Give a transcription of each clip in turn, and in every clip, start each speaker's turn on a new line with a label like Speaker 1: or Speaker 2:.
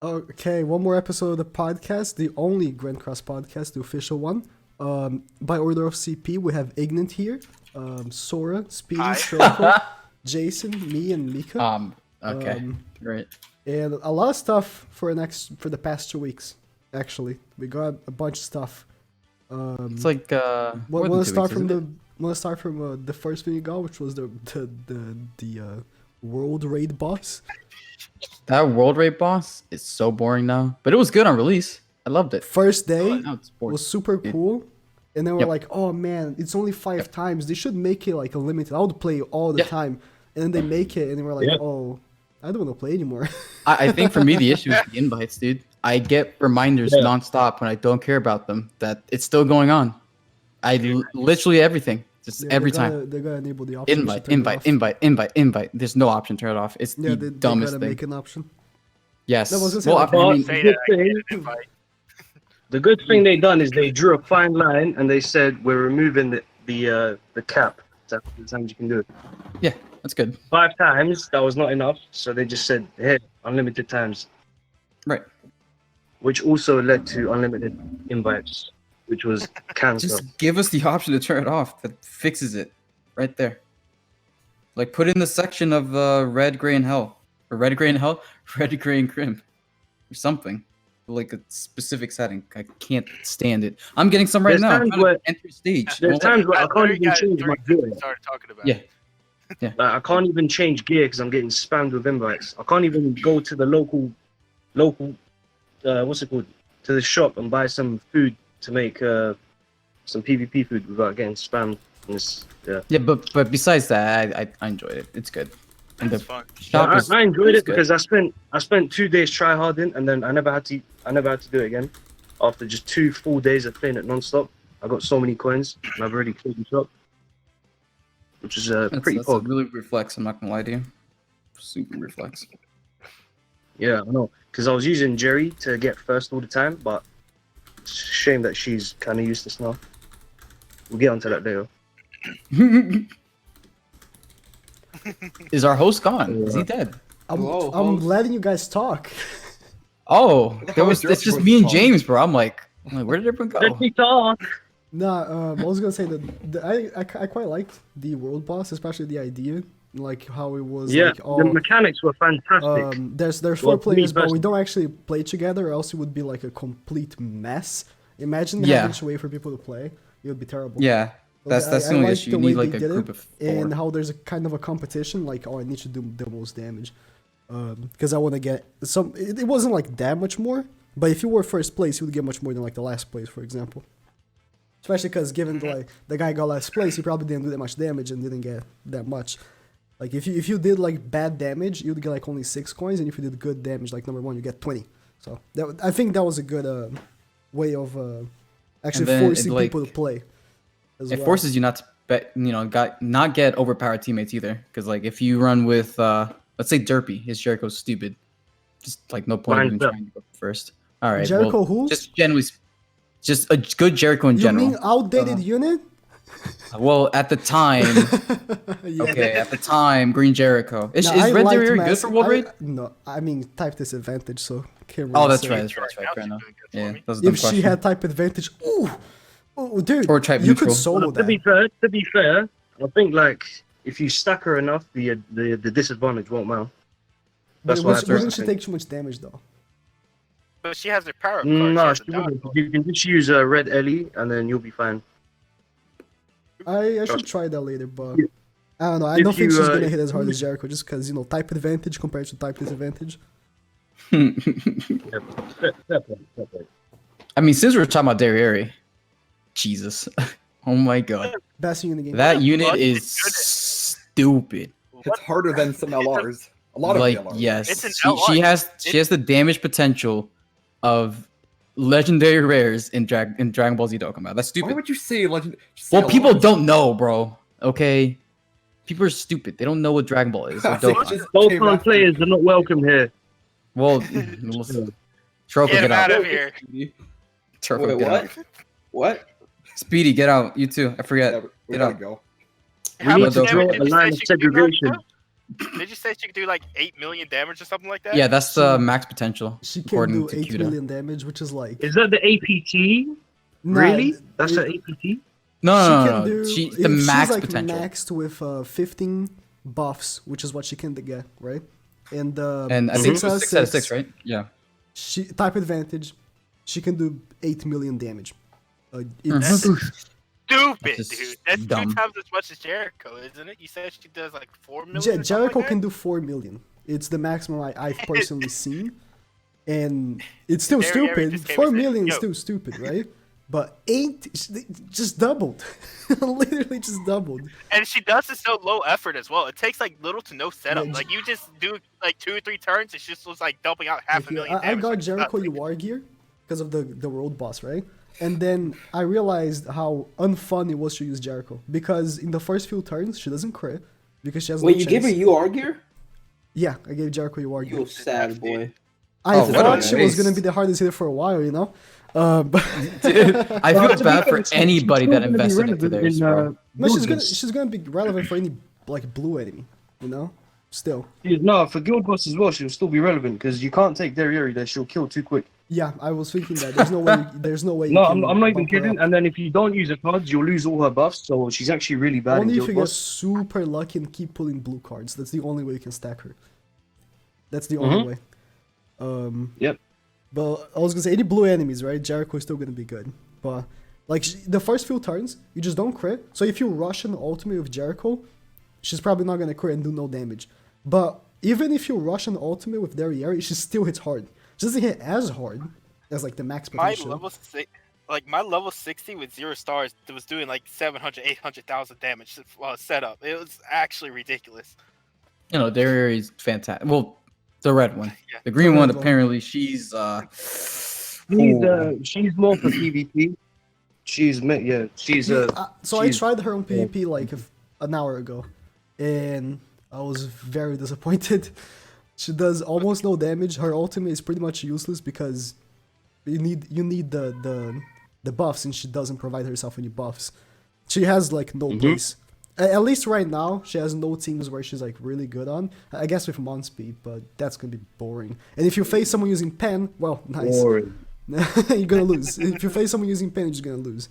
Speaker 1: Okay, one more episode of the podcast, the only Grand Cross podcast, the official one. By order of CP, we have Ignant here, Sora, Speedy,
Speaker 2: Hi.
Speaker 1: Trocho, Jason, me, and Mika.
Speaker 3: Okay. Great.
Speaker 1: And a lot of stuff for the past 2 weeks. Actually, we got a bunch of stuff.
Speaker 3: It's like more than
Speaker 1: Want
Speaker 3: 2
Speaker 1: to start
Speaker 3: weeks,
Speaker 1: from
Speaker 3: isn't
Speaker 1: the first thing you got, which was the world raid boss.
Speaker 3: that world raid boss is so boring now, but it was good on release. I loved it.
Speaker 1: First day
Speaker 3: Now it's boring.
Speaker 1: was super cool, and then we're
Speaker 3: Yep.
Speaker 1: like, oh man, it's only 5 times. They should make it like a limited. I would play all the
Speaker 3: Yeah.
Speaker 1: time, and then they make it, and then we're like,
Speaker 4: Yeah.
Speaker 1: oh, I don't want to play anymore.
Speaker 3: I think for me the issue is the invites, dude. I get reminders nonstop when I don't care about them that it's still going on. Literally everything, just
Speaker 1: Yeah,
Speaker 3: every
Speaker 1: they
Speaker 3: time.
Speaker 1: gotta, They gotta enable the option.
Speaker 3: Invite. There's no option. Turn it off. It's
Speaker 1: Yeah,
Speaker 3: the
Speaker 1: they
Speaker 3: dumbest
Speaker 1: gotta
Speaker 3: thing.
Speaker 1: make an option.
Speaker 3: Yes.
Speaker 1: No, I was gonna say,
Speaker 3: Well,
Speaker 1: like,
Speaker 3: I mean,
Speaker 2: Say that I get an invite.
Speaker 4: The good thing they done is they drew a fine line and they said we're removing the cap. That's how many times you can do it.
Speaker 3: yeah, that's good.
Speaker 4: 5 times, that was not enough, so they just said, hey, unlimited times.
Speaker 3: Right.
Speaker 4: Which also led to unlimited invites, which was cancelled.
Speaker 3: Just give us the option to turn it off. That fixes it, right there. Like put in the section of red, gray, and hell, or red, gray, and hell, red, gray, and crim, or something. Like a specific setting. I can't stand it. I'm getting some right
Speaker 4: There's
Speaker 3: now. I'm
Speaker 4: times
Speaker 3: trying to
Speaker 4: where-
Speaker 3: enter stage.
Speaker 4: There's times where I can't
Speaker 2: literally
Speaker 4: even
Speaker 2: got
Speaker 4: change my
Speaker 2: 30 minutes
Speaker 4: gear.
Speaker 2: to start talking about
Speaker 3: Yeah.
Speaker 2: it.
Speaker 4: Like, I can't even change gear because I'm getting spammed with invites. I can't even go to the local, what's it called, to the shop and buy some food to make some PvP food without getting spammed. And
Speaker 3: Yeah, but besides that, I enjoyed it. It's good. And
Speaker 2: That's
Speaker 3: the
Speaker 2: fun.
Speaker 3: shop is
Speaker 4: I enjoyed
Speaker 3: it's
Speaker 4: it
Speaker 3: good.
Speaker 4: because I spent 2 days try harding and then I never had to do it again. After just 2 full days of playing it non-stop, I got so many coins and I've already cleared the shop, which is pretty
Speaker 3: that's
Speaker 4: cool.
Speaker 3: really reflex. I'm not gonna lie to you. Super reflex.
Speaker 4: Yeah, I know. Because I was using Jerry to get first all the time, but it's a shame that she's kind of useless now. We'll get onto that later.
Speaker 3: Is our host gone? Is he dead?
Speaker 1: I'm
Speaker 5: Whoa,
Speaker 1: letting you guys talk.
Speaker 3: Oh,
Speaker 5: How is your
Speaker 3: it's just
Speaker 5: voice
Speaker 3: me and
Speaker 5: gone?
Speaker 3: James, bro. I'm like, where did everyone
Speaker 4: Let
Speaker 3: go?
Speaker 4: me talk.
Speaker 1: Nah, I was gonna say that I quite liked the world boss, especially the idea, like how it was.
Speaker 4: Yeah,
Speaker 1: like,
Speaker 4: the
Speaker 1: all,
Speaker 4: mechanics were fantastic.
Speaker 1: there's 4
Speaker 4: Well, me
Speaker 1: players, but we
Speaker 4: personally.
Speaker 1: don't actually play together, or else it would be like a complete mess. Imagine
Speaker 3: Yeah.
Speaker 1: having to wait for people to play; it would be terrible.
Speaker 3: Yeah, that's
Speaker 1: I-
Speaker 3: the
Speaker 1: I
Speaker 3: only
Speaker 1: liked
Speaker 3: issue.
Speaker 1: the
Speaker 3: You
Speaker 1: way
Speaker 3: need like
Speaker 1: they
Speaker 3: a
Speaker 1: did
Speaker 3: group
Speaker 1: it,
Speaker 3: of 4.
Speaker 1: and how there's a kind of a competition, like, oh, I need to do the most damage, because I want to get some. It wasn't like that much more, but if you were first place, you would get much more than like the last place, for example. Especially because given like the guy got last place, he probably didn't do that much damage and didn't get that much. Like if you did like bad damage, you'd get like only 6 coins, and if you did good damage, like number 1, you get 20. So I think that was a good way of actually
Speaker 3: And then
Speaker 1: forcing
Speaker 3: it, like,
Speaker 1: people to play. As
Speaker 3: It
Speaker 1: well.
Speaker 3: forces you not to not get overpowered teammates either. Because like if you run with let's say Derpy, his Jericho's stupid. Just like no point in even
Speaker 4: Mine's up.
Speaker 3: trying to go first. All right,
Speaker 1: Jericho
Speaker 3: well,
Speaker 1: who?
Speaker 3: just generally, just a good Jericho in
Speaker 1: You
Speaker 3: general.
Speaker 1: mean outdated unit?
Speaker 3: Well, at the time,
Speaker 1: Yeah.
Speaker 3: okay, at the time, Green Jericho. Is
Speaker 1: No, I
Speaker 3: Red
Speaker 1: liked
Speaker 3: Derriere good
Speaker 1: Mass-
Speaker 3: for World Raid?
Speaker 1: No, I mean type disadvantage, so can't
Speaker 3: Oh,
Speaker 1: really
Speaker 3: that's
Speaker 1: say.
Speaker 3: right. Fair enough. Yeah, that was a dumb
Speaker 1: If she
Speaker 3: question.
Speaker 1: had type advantage, ooh, dude,
Speaker 3: Or type
Speaker 1: you
Speaker 3: neutral.
Speaker 1: could solo
Speaker 4: Well, to be
Speaker 1: that.
Speaker 4: fair, I think like if you stack her enough, the disadvantage won't matter. That's what I
Speaker 1: Wouldn't she
Speaker 4: think.
Speaker 1: take too much damage though?
Speaker 2: But she has her power up card.
Speaker 4: No,
Speaker 2: she
Speaker 4: she
Speaker 2: has a
Speaker 4: wouldn't.
Speaker 2: dodge.
Speaker 4: You can just use Red Ellie and then you'll be fine.
Speaker 1: I should try that later, but
Speaker 4: Yeah.
Speaker 1: I don't know. I
Speaker 4: If
Speaker 1: don't think
Speaker 4: you,
Speaker 1: she's gonna hit
Speaker 4: if
Speaker 1: as hard
Speaker 4: you-
Speaker 1: as Jericho, just because type advantage compared to type disadvantage.
Speaker 4: Fair point.
Speaker 3: I mean, since we're talking about Derriere, Jesus, oh my god,
Speaker 1: Best unit in the game.
Speaker 3: that unit
Speaker 2: What?
Speaker 3: is
Speaker 2: It's good.
Speaker 3: stupid.
Speaker 5: It's harder than some LRs. A lot of
Speaker 3: Like
Speaker 5: LRs.
Speaker 3: yes,
Speaker 2: It's an
Speaker 3: she
Speaker 2: LR.
Speaker 3: has the damage potential of legendary rares in Dragon Ball Z Dokkan. That's
Speaker 5: Why
Speaker 3: stupid.
Speaker 5: would you say legend? just say
Speaker 3: Well, people
Speaker 5: LRs?
Speaker 3: don't know, bro. Okay, people are stupid. They don't know what Dragon Ball is. Or
Speaker 5: They
Speaker 3: Dokkan.
Speaker 5: just
Speaker 4: Both
Speaker 5: came after-
Speaker 4: players are not welcome here.
Speaker 3: Well, Trocho,
Speaker 2: Get
Speaker 3: get
Speaker 2: him out
Speaker 3: out.
Speaker 2: of here.
Speaker 3: Trocho,
Speaker 5: Wait,
Speaker 3: get
Speaker 5: what?
Speaker 3: out.
Speaker 5: What?
Speaker 3: Speedy, get out. You too. I forget.
Speaker 5: Yeah, we
Speaker 3: Get
Speaker 5: gotta
Speaker 3: out.
Speaker 5: go.
Speaker 2: How
Speaker 4: We
Speaker 2: much
Speaker 4: need to
Speaker 3: Dodo.
Speaker 4: draw
Speaker 2: damage
Speaker 4: a
Speaker 2: did you
Speaker 4: line
Speaker 2: say
Speaker 4: of
Speaker 2: she could do now?
Speaker 4: segregation.
Speaker 2: Did you say she could do like 8 million damage or something like that?
Speaker 3: Yeah, that's the max potential
Speaker 1: She can
Speaker 3: according
Speaker 1: do
Speaker 3: to
Speaker 1: 8
Speaker 3: Cuda.
Speaker 1: million damage, which is like
Speaker 4: Is that the APT? Really? That's the APT?
Speaker 3: No,
Speaker 1: she
Speaker 3: no,
Speaker 1: can
Speaker 3: no, no.
Speaker 1: do
Speaker 3: She,
Speaker 1: if
Speaker 3: the max
Speaker 1: she's like
Speaker 3: potential.
Speaker 1: maxed with 15 buffs, which is what she can get, right? And
Speaker 3: And I think it was 6 out of 6, right? Yeah.
Speaker 1: She type advantage. She can do 8 million damage.
Speaker 2: That's
Speaker 1: It's
Speaker 2: stupid,
Speaker 3: That's
Speaker 2: dude.
Speaker 3: just
Speaker 2: That's
Speaker 3: dumb.
Speaker 2: 2 times as much as Jericho, isn't it? You said she does like 4 million. or something
Speaker 1: Jericho
Speaker 2: like
Speaker 1: can
Speaker 2: that?
Speaker 1: do 4 million. It's the maximum I've personally seen, and it's still
Speaker 2: Derriere
Speaker 1: stupid.
Speaker 2: just came
Speaker 1: 4
Speaker 2: and said,
Speaker 1: million is
Speaker 2: "Yo."
Speaker 1: still stupid, right? But 8 just doubled. Literally just doubled.
Speaker 2: And she does it so low effort as well. It takes like little to no setup.
Speaker 1: Yeah,
Speaker 2: Like you just do like 2 or 3 turns, it just was like dumping out half a
Speaker 1: Yeah,
Speaker 2: million
Speaker 1: I
Speaker 2: damage.
Speaker 1: got
Speaker 2: like
Speaker 1: Jericho
Speaker 2: nothing.
Speaker 1: UR gear because of the road boss, right? And then I realized how unfun it was to use Jericho because in the first few turns she doesn't crit because she has
Speaker 6: Wait,
Speaker 1: no
Speaker 6: you
Speaker 1: chance.
Speaker 6: gave her UR gear?
Speaker 1: Yeah, I gave Jericho UR gear.
Speaker 6: You sad boy.
Speaker 1: I
Speaker 3: Oh, what
Speaker 1: thought
Speaker 3: a
Speaker 1: she was gonna
Speaker 3: waste.
Speaker 1: be the hardest hitter for a while, you know. But
Speaker 3: Dude, I feel
Speaker 4: to be
Speaker 3: bad
Speaker 4: fair,
Speaker 3: for
Speaker 4: she's
Speaker 3: anybody
Speaker 4: still
Speaker 3: that
Speaker 4: gonna be
Speaker 3: invested into
Speaker 4: relevant
Speaker 3: theirs,
Speaker 4: in,
Speaker 3: bro.
Speaker 1: no,
Speaker 4: Guild
Speaker 1: she's gonna be relevant for any like blue enemy, you know. Still,
Speaker 4: No, for Guild Boss as well, she'll still be relevant because you can't take Derriere that she'll kill too quick.
Speaker 1: yeah, I was thinking that there's no way. There's no way.
Speaker 4: No,
Speaker 1: you can
Speaker 4: I'm not even
Speaker 1: bump her
Speaker 4: kidding.
Speaker 1: up.
Speaker 4: And then if you don't use her cards, you'll lose all her buffs. So she's actually really bad
Speaker 1: Only
Speaker 4: in
Speaker 1: if
Speaker 4: Guild
Speaker 1: you get
Speaker 4: Boss.
Speaker 1: super lucky and keep pulling blue cards. That's the only way you can stack her. That's the only way.
Speaker 4: Yep.
Speaker 1: But I was gonna say any blue enemies, right? Jericho is still gonna be good. But like the first few turns, you just don't crit. So if you rush an ultimate with Jericho, she's probably not gonna crit and do no damage. But even if you rush an ultimate with Derriere, she still hits hard. She doesn't hit as hard as like the max
Speaker 2: My
Speaker 1: potential.
Speaker 2: level 60 with 0 stars that was doing like 700, 800,000 damage setup. It was actually ridiculous.
Speaker 3: You know, there is fantastic. Well, the red one.
Speaker 2: Yeah.
Speaker 3: The green
Speaker 1: The
Speaker 3: one,
Speaker 1: red one.
Speaker 3: apparently, she's
Speaker 4: She's more for PvP. She's
Speaker 1: So I tried her on PvP like an hour ago, and I was very disappointed. She does almost no damage. Her ultimate is pretty much useless because you need the buffs, and she doesn't provide herself any buffs. She has like no place. At least right now, she has no teams where she's like really good on. I guess with Mon Speed, but that's gonna be boring. And if you face someone using Pen, well, nice.
Speaker 4: boring.
Speaker 1: You're gonna lose. If you face someone using Pen, you're just gonna lose.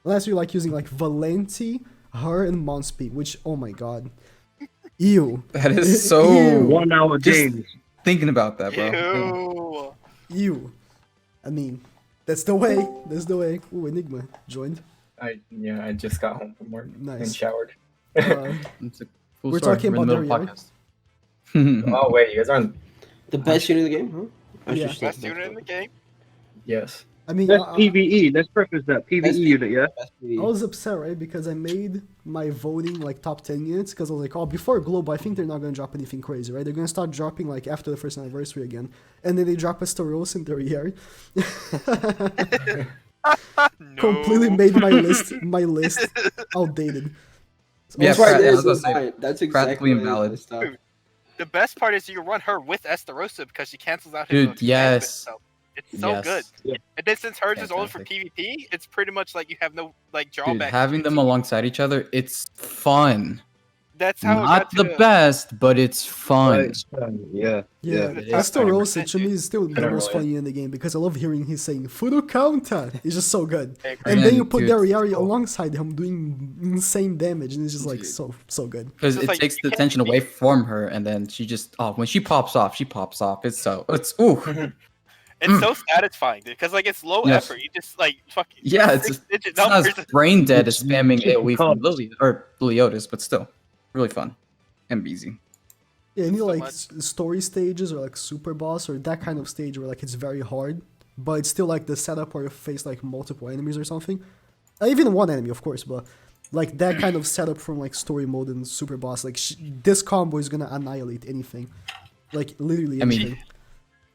Speaker 1: Unless you like using like Valenti, her, and Mon Speed, which oh my god, ew.
Speaker 3: that is so.
Speaker 1: Ew.
Speaker 4: 1 hour
Speaker 3: Just
Speaker 4: games.
Speaker 3: thinking about that, bro.
Speaker 2: Ew.
Speaker 1: Ew. I mean, that's the way. That's the way. Ooh, Enigma joined.
Speaker 7: I just got home from work and
Speaker 1: Nice.
Speaker 7: showered.
Speaker 3: It's a cool
Speaker 1: We're
Speaker 3: story.
Speaker 1: talking
Speaker 3: in the
Speaker 1: about
Speaker 3: middle of
Speaker 1: Derriere.
Speaker 3: the podcast.
Speaker 7: Oh wait, you guys aren't.
Speaker 6: The best unit in the game, huh? I
Speaker 1: Yeah.
Speaker 6: should start
Speaker 2: Best unit in the game.
Speaker 7: Yes.
Speaker 1: I mean,
Speaker 4: That's
Speaker 1: I
Speaker 4: PvE. Let's preface that. PvE
Speaker 6: That's
Speaker 4: unit, yeah?
Speaker 6: Best PvE.
Speaker 1: was upset, right? Because I made my voting like top 10 units because I was like, oh, before Global, I think they're not gonna drop anything crazy, right? They're gonna start dropping like after the first anniversary again, and then they drop a Staros in Derriere.
Speaker 2: No.
Speaker 1: Completely made my list outdated. So
Speaker 3: Yeah,
Speaker 6: That's why
Speaker 3: Pratt- I
Speaker 6: it
Speaker 3: was
Speaker 6: is
Speaker 3: gonna say,
Speaker 6: fine. That's
Speaker 3: practically
Speaker 6: exactly what
Speaker 3: invalid.
Speaker 6: it is, stuff.
Speaker 2: The best part is you can run her with Estarossa because she cancels out his
Speaker 3: Dude,
Speaker 2: advancement,
Speaker 3: yes.
Speaker 2: so it's so
Speaker 3: Yes.
Speaker 2: good.
Speaker 4: Yeah.
Speaker 2: And then since hers is only for
Speaker 3: Fantastic.
Speaker 2: PvP, it's pretty much like you have no like
Speaker 3: Dude,
Speaker 2: drawback.
Speaker 3: having them alongside each other, it's fun.
Speaker 2: That's how
Speaker 3: Not
Speaker 2: it
Speaker 3: the
Speaker 2: got to
Speaker 3: best, but it's fun.
Speaker 4: Yeah.
Speaker 1: yeah,
Speaker 3: it is
Speaker 1: Estarossa to me is still the
Speaker 7: Couldn't
Speaker 1: most
Speaker 7: relate.
Speaker 1: funny in the game because I love hearing him saying Furu counter. It's just so good.
Speaker 2: the
Speaker 1: And then you put
Speaker 3: dude,
Speaker 1: Derriere alongside him doing insane damage, and it's just like so good.
Speaker 3: Because
Speaker 2: It's
Speaker 3: it
Speaker 2: like,
Speaker 3: takes
Speaker 2: you
Speaker 3: the
Speaker 2: can't
Speaker 3: attention
Speaker 2: be-
Speaker 3: away from her, and then she just when she pops off, she pops off. It's ooh.
Speaker 2: It's so satisfying because like it's low
Speaker 3: Yes.
Speaker 2: effort. You just like fucking
Speaker 3: Yeah, it's
Speaker 2: digit
Speaker 3: It's not
Speaker 2: numbers.
Speaker 3: as brain dead as spamming
Speaker 4: Chicken
Speaker 3: AoE from
Speaker 4: cards.
Speaker 3: Lily or Leotis, but still, really fun and easy.
Speaker 1: Yeah, any
Speaker 2: So
Speaker 1: like
Speaker 2: much.
Speaker 1: story stages or like super boss or that kind of stage where like it's very hard, but it's still like the setup where you face like multiple enemies or something. Even one enemy, of course, but like that kind of setup from like story mode and super boss. Like this combo is gonna annihilate anything, like literally
Speaker 3: I mean,
Speaker 1: anything.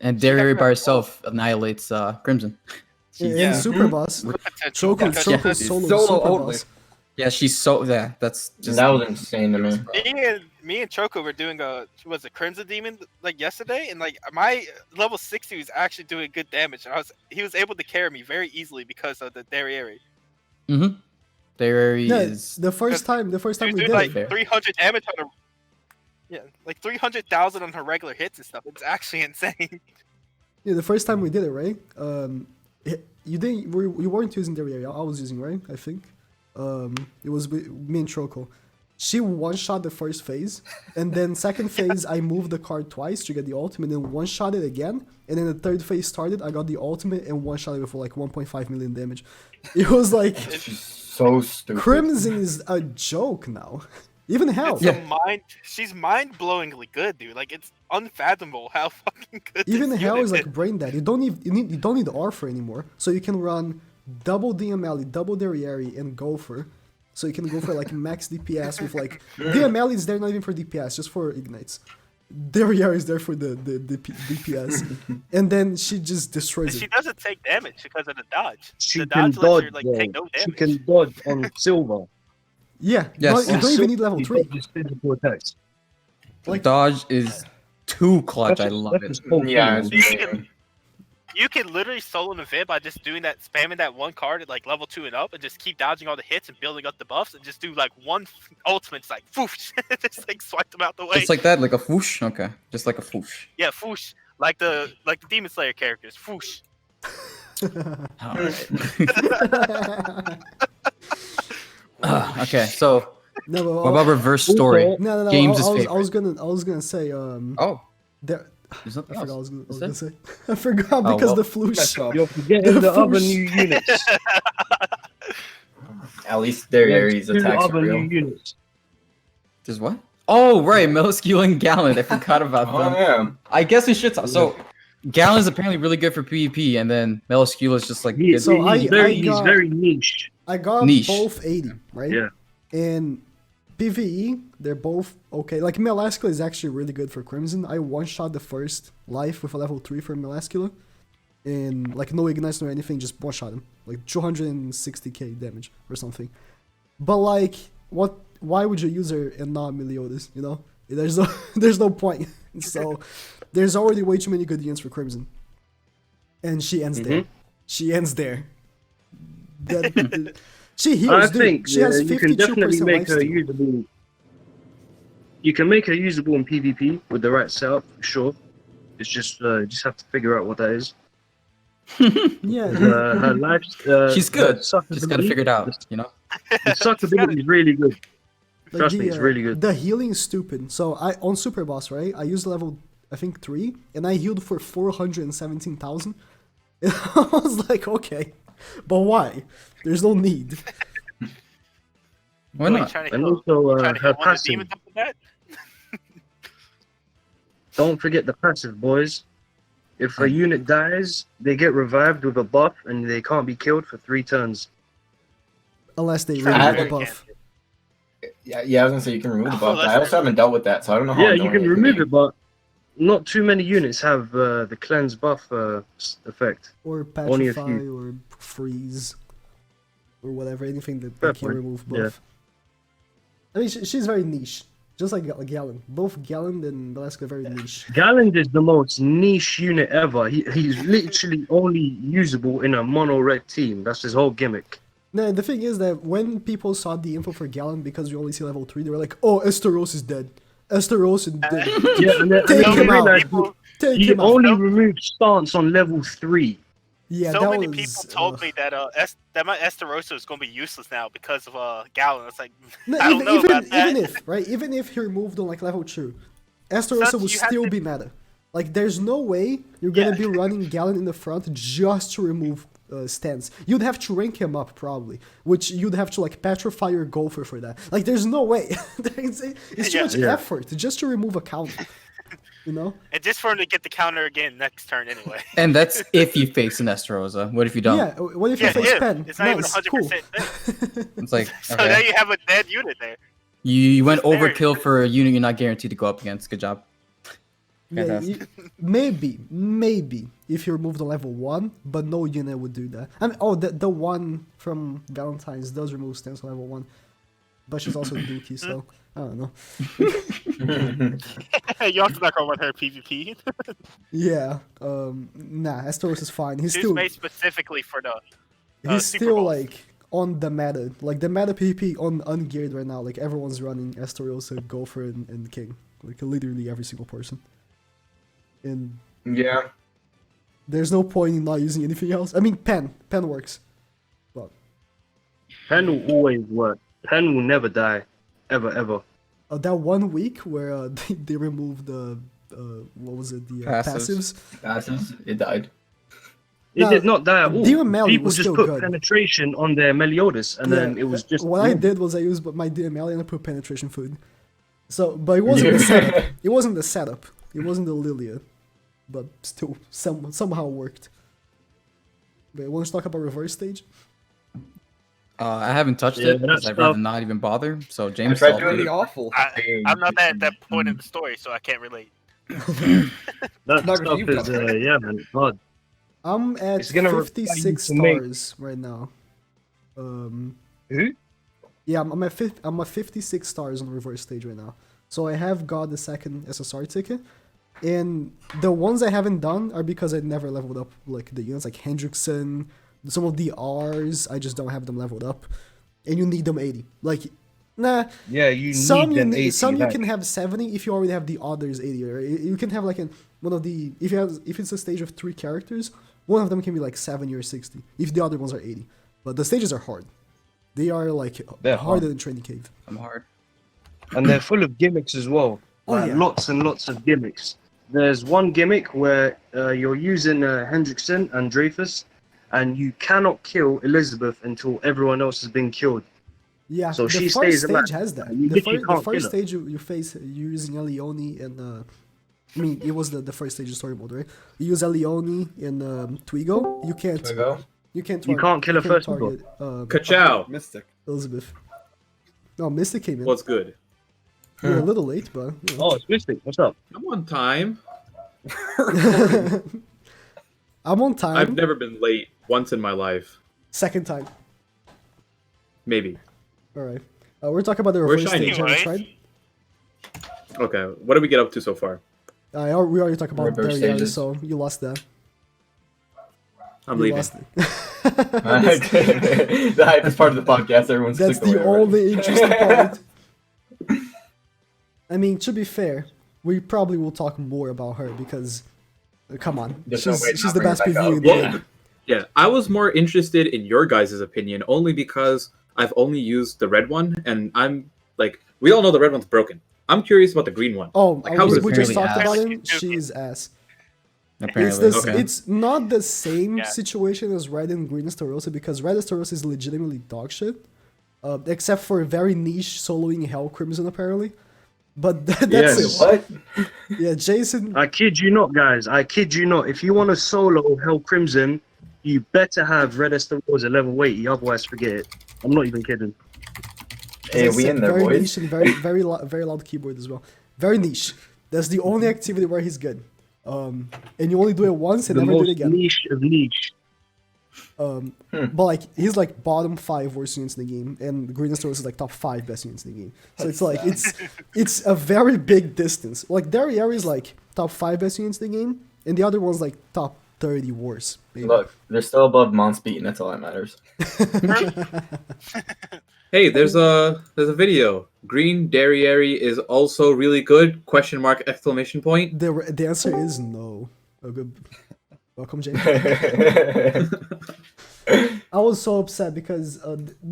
Speaker 3: And
Speaker 2: She
Speaker 3: Derriere
Speaker 2: got
Speaker 3: by
Speaker 2: her-
Speaker 3: herself annihilates Crimson.
Speaker 1: Yeah,
Speaker 3: She's-
Speaker 2: Yeah.
Speaker 1: and super boss.
Speaker 2: Potential.
Speaker 1: Choco,
Speaker 2: Because
Speaker 1: Choco
Speaker 3: yeah,
Speaker 1: solo,
Speaker 5: solo
Speaker 1: super
Speaker 5: only.
Speaker 1: boss.
Speaker 3: Yeah, she's so that's just
Speaker 7: That was insane to me.
Speaker 2: me and Choco were doing a Crimson Demon like yesterday, and like my level 60 was actually doing good damage. He was able to carry me very easily because of the Derriere.
Speaker 3: Mm-hmm. Derriere
Speaker 1: Yeah,
Speaker 3: is
Speaker 1: the first time
Speaker 2: He was
Speaker 1: we
Speaker 2: doing
Speaker 1: did
Speaker 2: like
Speaker 1: it.
Speaker 3: Fair.
Speaker 2: 300 damage on a Yeah, like 300,000 on her regular hits and stuff. It's actually insane.
Speaker 1: Yeah, the first time we did it, right? You didn't. You weren't using the area. I was using, right? I think. It was me and Trocho. She one-shot the first phase, and then second phase I moved the card twice to get the ultimate, and then one-shot it again, and then the third phase started, I got the ultimate and one-shot it for like 1.5 million damage. It was like
Speaker 7: She's so stupid.
Speaker 1: Crimson is a joke now. Even hell.
Speaker 2: She's mind-blowingly good, dude. Like it's unfathomable how fucking good.
Speaker 1: Even
Speaker 2: this
Speaker 1: hell
Speaker 2: unit
Speaker 1: is like brain dead. You don't need Arthur anymore, so you can run double DML, double Derriere, and Gopher. So you can go for like max DPS with like DML is there not even for DPS, just for ignites. Derriere is there for the DPS, and then she just destroys
Speaker 2: She
Speaker 1: it.
Speaker 2: doesn't take damage because of the dodge.
Speaker 4: She
Speaker 2: The
Speaker 4: can
Speaker 2: dodge lets her
Speaker 4: dodge.
Speaker 2: like
Speaker 4: bro.
Speaker 2: take no
Speaker 4: She
Speaker 2: damage.
Speaker 4: can dodge on silver.
Speaker 1: Yeah,
Speaker 3: Yes.
Speaker 1: you don't even need level
Speaker 4: She
Speaker 1: 3.
Speaker 4: dodges physical attacks.
Speaker 1: Like-
Speaker 3: Dodge is too clutch. I
Speaker 4: That's
Speaker 3: love
Speaker 4: just
Speaker 3: it.
Speaker 4: whole thing,
Speaker 7: Yeah,
Speaker 4: man.
Speaker 7: it's
Speaker 2: You can literally solo an event by just doing that, spamming that one card at like level 2 and up, and just keep dodging all the hits and building up the buffs, and just do like one ultimate, it's like foosh, just like swipe them out the way.
Speaker 3: Just like that, like a whoosh. Okay, just like a whoosh.
Speaker 2: Yeah, foosh, like the Demon Slayer characters, foosh.
Speaker 3: Okay, so
Speaker 1: No, but
Speaker 3: what about reverse story?
Speaker 1: no.
Speaker 3: Games'
Speaker 1: I was gonna say
Speaker 3: Oh,
Speaker 1: there.
Speaker 3: there's
Speaker 1: I
Speaker 3: nothing
Speaker 1: forgot
Speaker 3: else.
Speaker 1: I was
Speaker 3: Is
Speaker 1: gonna
Speaker 3: there?
Speaker 1: say. I forgot
Speaker 3: Oh,
Speaker 1: because
Speaker 3: well.
Speaker 1: the floosh.
Speaker 5: Messed up.
Speaker 4: You're forgetting the other
Speaker 1: Fush.
Speaker 4: new units.
Speaker 7: At least their
Speaker 4: There's
Speaker 7: Ares
Speaker 4: two
Speaker 7: attacks
Speaker 4: other
Speaker 7: are real.
Speaker 4: new units.
Speaker 3: There's what? Oh, right, Meliscule and Gallon. I forgot about
Speaker 7: Oh
Speaker 3: them.
Speaker 7: yeah.
Speaker 3: I guess we should talk. So, Gallon is apparently really good for PvP, and then Meliscule is just like good.
Speaker 1: So
Speaker 4: He's very niche.
Speaker 1: I got
Speaker 3: Niche.
Speaker 1: both 80, right?
Speaker 4: Yeah.
Speaker 1: And PvE, they're both okay. Like Melascula is actually really good for Crimson. I one-shot the first life with a level 3 for Melascula. And like no ignites or anything, just one-shot him. Like 260k damage or something. But like, why would you use her and not Meliodas, you know? There's no point. So there's already way too many good units for Crimson. And she ends there. She ends there. She heals,
Speaker 4: I
Speaker 1: dude.
Speaker 4: think
Speaker 1: She has
Speaker 4: you can definitely
Speaker 1: 52%
Speaker 4: make her
Speaker 1: lifesteal.
Speaker 4: usable. You can make her usable in PvP with the right setup, for sure. It's just have to figure out what that is.
Speaker 1: Yeah,
Speaker 4: Her life.
Speaker 3: She's good.
Speaker 4: her
Speaker 3: Just gotta
Speaker 4: suckability-
Speaker 3: figure it out, you know?
Speaker 4: The suckability is really good.
Speaker 1: like
Speaker 4: Trust me, it's really good.
Speaker 1: The healing is stupid. So I on Super Boss, right? I used level I think 3, and I healed for 417,000. And I was like, okay, but why? There's no need.
Speaker 3: Why not?
Speaker 2: Trying to
Speaker 4: And
Speaker 2: kill,
Speaker 4: also
Speaker 2: trying to
Speaker 4: her
Speaker 2: kill one of the
Speaker 4: passive.
Speaker 2: demons up with that?
Speaker 4: Don't forget the passive, boys. If a unit dies, they get revived with a buff, and they can't be killed for 3 turns.
Speaker 1: Unless they
Speaker 2: I
Speaker 1: remove the
Speaker 2: haven't-
Speaker 1: buff.
Speaker 7: Yeah, I was gonna say you can remove the buff, but
Speaker 2: that's
Speaker 7: I also haven't dealt with that, so I don't know how.
Speaker 4: Yeah, you
Speaker 7: annoying
Speaker 4: can
Speaker 7: it
Speaker 4: remove
Speaker 7: be.
Speaker 4: it, but not too many units have the cleanse buff effect.
Speaker 1: Or
Speaker 4: Only a
Speaker 1: petrify,
Speaker 4: few.
Speaker 1: or freeze, or whatever, anything that
Speaker 4: Fair
Speaker 1: can
Speaker 4: point.
Speaker 1: remove
Speaker 4: Yeah.
Speaker 1: buff. I mean, she's very niche, just like Gallon. Both Gallon and Velasquez are very niche.
Speaker 4: Galland is the most niche unit ever. He's literally only usable in a mono red team. That's his whole gimmick.
Speaker 1: No, the thing is that when people saw the info for Gallon, because we only see level 3, they were like, "Oh, Esteros is dead. Esteros is dead.
Speaker 4: Yeah, and then
Speaker 1: Take
Speaker 4: you
Speaker 1: him out.
Speaker 4: realize
Speaker 1: Take
Speaker 4: he
Speaker 1: him out."
Speaker 4: only removed stance on level 3.
Speaker 1: Yeah,
Speaker 2: So
Speaker 1: that
Speaker 2: many
Speaker 1: was,
Speaker 2: people told me that that my Esterosa is gonna be useless now because of Gallon. It's like
Speaker 1: No,
Speaker 2: I don't know about that.
Speaker 1: even if he removed on like level 2, Esterosa
Speaker 2: Such-
Speaker 1: would
Speaker 2: you have
Speaker 1: still
Speaker 2: to-
Speaker 1: be meta. Like, there's no way you're gonna
Speaker 2: Yeah.
Speaker 1: be running Gallon in the front just to remove stance. You'd have to rank him up probably, which you'd have to like petrify your Gopher for that. Like, there's no way. It's too
Speaker 2: Yeah.
Speaker 1: much
Speaker 4: Yeah.
Speaker 1: effort just to remove a counter. You know?
Speaker 2: And just for him to get the counter again next turn anyway.
Speaker 3: And that's if you face an Esterosa. What if you don't?
Speaker 1: Yeah. What if you
Speaker 2: Yeah,
Speaker 1: face
Speaker 2: yeah,
Speaker 1: Pen?
Speaker 2: it's not even
Speaker 1: Nice,
Speaker 2: 100%
Speaker 1: cool.
Speaker 3: It's like,
Speaker 2: So now
Speaker 3: okay.
Speaker 2: you have a dead unit there.
Speaker 3: You went
Speaker 2: There.
Speaker 3: overkill for a unit you're not guaranteed to go up against. Good job.
Speaker 1: Yeah,
Speaker 3: Fantastic.
Speaker 1: maybe if you removed the level 1, but no unit would do that. I mean, the one from Valentine's does remove stance on level 1, but she's also Dookie, so I don't know.
Speaker 2: You also not gonna run her PvP.
Speaker 1: Yeah, nah, Astoros is fine. He's
Speaker 2: She's
Speaker 1: still
Speaker 2: made specifically for the.
Speaker 1: he's
Speaker 2: Super
Speaker 1: still
Speaker 2: Bowl.
Speaker 1: like on the meta, like the meta PvP on ungeared right now. Like everyone's running Astoros, Gopher, and King. like literally every single person. And
Speaker 7: Yeah.
Speaker 1: there's no point in not using anything else. I mean, pen works. But
Speaker 4: Pen will always work. Pen will never die, ever.
Speaker 1: that 1 week where they removed the what was it, the
Speaker 3: Passives.
Speaker 1: passives.
Speaker 7: It died.
Speaker 4: It
Speaker 1: No,
Speaker 4: did not die at all.
Speaker 1: Demon Melee
Speaker 4: People
Speaker 1: was
Speaker 4: just
Speaker 1: still
Speaker 4: put
Speaker 1: good.
Speaker 4: penetration on their Meliodas, and then it was just.
Speaker 1: What I did was I used my DML and I put penetration food. So, but it wasn't the setup. It wasn't the setup. It wasn't the Lilia, but still somehow worked. But want to talk about reverse stage?
Speaker 3: I haven't touched
Speaker 4: Yeah,
Speaker 3: it because
Speaker 4: that's
Speaker 3: I'd rather
Speaker 4: tough.
Speaker 3: not even bother. So James,
Speaker 7: tried
Speaker 3: I'll
Speaker 7: doing
Speaker 3: do
Speaker 5: Pretty
Speaker 3: it.
Speaker 5: awful.
Speaker 2: I'm not at that point in the story, so I can't relate.
Speaker 4: That
Speaker 5: Not
Speaker 4: stuff
Speaker 5: gonna
Speaker 4: is,
Speaker 5: use
Speaker 4: yeah, man, hard.
Speaker 1: I'm at
Speaker 4: It's gonna require
Speaker 1: 56
Speaker 4: you to make-
Speaker 1: stars right now.
Speaker 4: Who?
Speaker 1: Yeah, I'm at 56 stars on the reverse stage right now. So I have got the second SSR ticket, and the ones I haven't done are because I never leveled up like the units like Hendrickson, some of the R's. I just don't have them leveled up, and you need them 80. Like, nah.
Speaker 4: Yeah, you
Speaker 1: Some
Speaker 4: need
Speaker 1: you
Speaker 4: them
Speaker 1: need,
Speaker 4: 80.
Speaker 1: some you
Speaker 4: like-
Speaker 1: can have 70 if you already have the others 80. Or you can have like one of the if it's a stage of 3 characters, one of them can be like 70 or 60 if the other ones are 80. But the stages are hard. They are like
Speaker 4: They're
Speaker 1: harder
Speaker 4: hard.
Speaker 1: than Training Cave.
Speaker 3: I'm hard.
Speaker 4: And they're full of gimmicks as well.
Speaker 1: Oh,
Speaker 4: Like,
Speaker 1: yeah.
Speaker 4: Lots and lots of gimmicks. There's one gimmick where you're using Hendrickson and Dreyfus, and you cannot kill Elizabeth until everyone else has been killed.
Speaker 1: Yeah,
Speaker 4: So
Speaker 1: the
Speaker 4: she
Speaker 1: first
Speaker 4: stays
Speaker 1: stage
Speaker 4: alive.
Speaker 1: has that.
Speaker 4: You
Speaker 1: The,
Speaker 4: literally
Speaker 1: the
Speaker 4: can't
Speaker 1: first
Speaker 4: kill her.
Speaker 1: stage you face you using Elioni and I mean it was the first stage of story mode, right? You use Elioni and Twigo. You can't
Speaker 7: There we go.
Speaker 1: you can't
Speaker 4: You can't kill her first of all.
Speaker 1: target
Speaker 8: Ka-chow!
Speaker 5: Mystic.
Speaker 1: Elizabeth. No, Mystic came in.
Speaker 8: What's good?
Speaker 1: You're a little late, but you know.
Speaker 4: Oh, it's Mystic. What's up?
Speaker 8: I'm on time.
Speaker 1: I'm on time.
Speaker 8: I've never been late once in my life.
Speaker 1: Second time.
Speaker 8: Maybe.
Speaker 1: All right. We're talking about the
Speaker 8: We're
Speaker 1: reverse
Speaker 8: Shiney.
Speaker 1: stage. Have you
Speaker 2: Right?
Speaker 1: tried?
Speaker 8: Okay, what did we get up to so far?
Speaker 1: We already talked about
Speaker 7: Reverse
Speaker 1: Derriere,
Speaker 7: stages.
Speaker 1: so you lost that.
Speaker 8: I'm
Speaker 1: You
Speaker 8: leaving.
Speaker 1: lost it.
Speaker 7: The hypest part of the podcast. Everyone's
Speaker 1: That's
Speaker 7: clicked
Speaker 1: the
Speaker 7: away already.
Speaker 1: only interesting part. I mean, to be fair, we probably will talk more about her because, come on,
Speaker 7: There's no way to
Speaker 1: she's
Speaker 7: not
Speaker 1: the
Speaker 7: bring
Speaker 1: best
Speaker 7: her back
Speaker 1: PV in
Speaker 7: up.
Speaker 1: the
Speaker 8: Yeah.
Speaker 1: game.
Speaker 8: Yeah, I was more interested in your guys' opinion only because I've only used the red one, and I'm like, we all know the red one's broken. I'm curious about the green one.
Speaker 1: Oh,
Speaker 8: Like, how
Speaker 1: we,
Speaker 8: is
Speaker 1: we
Speaker 8: it
Speaker 1: just
Speaker 3: fairly
Speaker 1: talked about
Speaker 2: ass?
Speaker 1: him. She's ass. It's
Speaker 3: Apparently.
Speaker 1: this.
Speaker 8: okay.
Speaker 1: It's not the same
Speaker 2: Yeah.
Speaker 1: situation as Red and Green Starossa because Red Starossa is legitimately dog shit, except for very niche soloing Hell Crimson apparently. But that's
Speaker 4: Yes.
Speaker 1: it.
Speaker 7: What?
Speaker 1: Yeah, Jason.
Speaker 4: I kid you not, guys. I kid you not. If you want to solo Hell Crimson, you better have Red Esther Rose at level 80, otherwise forget it. I'm not even kidding.
Speaker 7: Hey,
Speaker 1: as I
Speaker 7: we
Speaker 1: said,
Speaker 7: in there,
Speaker 1: very
Speaker 7: boys.
Speaker 1: niche and very loud keyboard as well. Very niche. That's the only activity where he's good. And you only do it once and
Speaker 4: The
Speaker 1: never do
Speaker 4: most
Speaker 1: it again.
Speaker 4: niche of niche.
Speaker 1: But like he's like bottom 5 worst units in the game, and Green Stars is like top 5 best units in the game. So it's like it's a very big distance. Like Derriere is like top 5 best units in the game, and the other one's like top 30 worst. Maybe.
Speaker 7: Look, they're still above Mons beaten. That's all that matters.
Speaker 8: Hey, there's a video. Green Derriere is also really good? Question mark exclamation point.
Speaker 1: The answer is no. Oh, good. Welcome, James. I was so upset because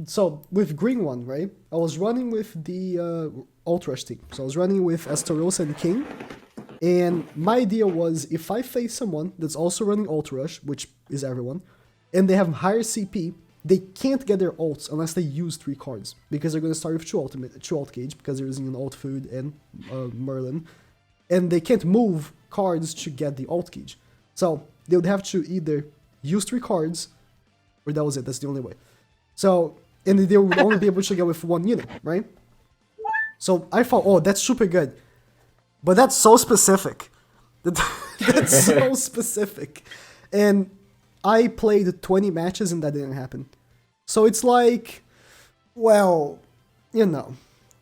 Speaker 1: so with green one, right? I was running with the Ult Rush team. So I was running with Estarossa and King. And my idea was if I face someone that's also running Ult Rush, which is everyone, and they have higher CP, they can't get their ults unless they use 3 cards. Because they're going to start with 2 ult gauge, because they're using an ult food and Merlin. And they can't move cards to get the ult gauge. So they would have to either use 3 cards, or that was it, that's the only way. So, and they would only be able to get with 1 unit, right? So I thought, oh, that's super good. But that's so specific. That's so specific. And I played 20 matches and that didn't happen. So it's like, well, you know,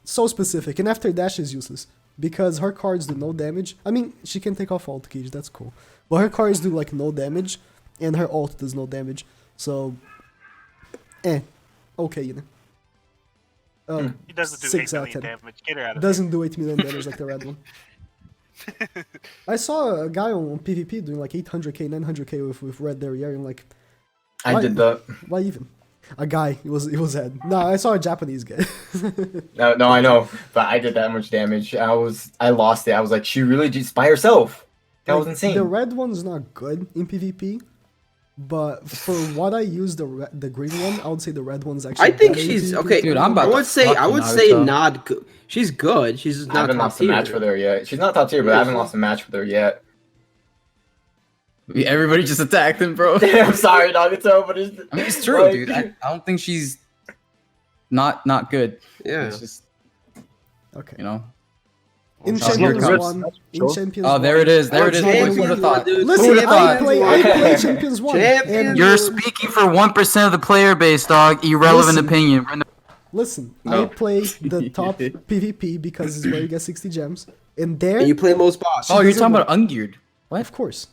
Speaker 1: so specific. And after that, she's useless. Because her cards do no damage. I mean, she can take off ult gauge, that's cool. But her cards do like no damage, and her ult does no damage. So, okay, you know.
Speaker 9: He doesn't do
Speaker 1: 6
Speaker 9: 8
Speaker 1: out of
Speaker 9: million
Speaker 1: 10.
Speaker 9: damage. Get her out of
Speaker 1: Doesn't do 8 million damage like the red one. I saw a guy on PvP doing like 800k, 900k with red derriere, and like,
Speaker 7: I
Speaker 1: why-
Speaker 7: did that.
Speaker 1: why even? A guy, it was head. No, I saw a Japanese guy.
Speaker 7: No, I know, but I did that much damage. I lost it. I was like, she really just by herself. That was
Speaker 1: Like,
Speaker 7: insane.
Speaker 1: The red one's not good in PvP, but for what I use the green one, I would say the red one's actually.
Speaker 6: I think
Speaker 1: better in
Speaker 6: she's
Speaker 1: PvP.
Speaker 6: okay.
Speaker 3: Dude, I'm about
Speaker 6: I would
Speaker 3: to
Speaker 6: say
Speaker 3: fuck
Speaker 6: I would say
Speaker 3: Naruto.
Speaker 6: not good. She's good. She's just
Speaker 7: I
Speaker 6: not
Speaker 7: haven't
Speaker 6: top
Speaker 7: lost a match
Speaker 6: tier.
Speaker 7: with her yet. She's not top tier, but I haven't lost a match with her yet.
Speaker 3: Everybody just attacked him, bro.
Speaker 7: I'm sorry, Nagato, but it's.
Speaker 3: I mean, it's true,
Speaker 7: like-
Speaker 3: dude. I don't think she's not good.
Speaker 6: Yeah.
Speaker 3: It's just,
Speaker 1: Okay.
Speaker 3: you know.
Speaker 1: In
Speaker 3: Oh,
Speaker 1: Champions
Speaker 3: here it
Speaker 1: one,
Speaker 4: comes.
Speaker 1: in
Speaker 4: Sure.
Speaker 1: Champions.
Speaker 3: Oh, there it is. There
Speaker 6: Oh,
Speaker 3: it is.
Speaker 6: Champions
Speaker 3: Who would have
Speaker 6: one,
Speaker 3: thought?
Speaker 6: dude.
Speaker 1: Listen,
Speaker 3: would've
Speaker 1: I
Speaker 3: thought?
Speaker 1: play Champions one.
Speaker 6: Champions
Speaker 1: And
Speaker 10: You're speaking for 1% of the player base, dog. Irrelevant
Speaker 1: Listen.
Speaker 10: opinion.
Speaker 1: listen,
Speaker 3: No.
Speaker 1: I play the top PvP because it's where you get 60 gems. And there,
Speaker 6: And you play most boss.
Speaker 3: Oh, you're
Speaker 1: doesn't
Speaker 3: talking
Speaker 1: work.
Speaker 3: about ungeared.
Speaker 1: of course.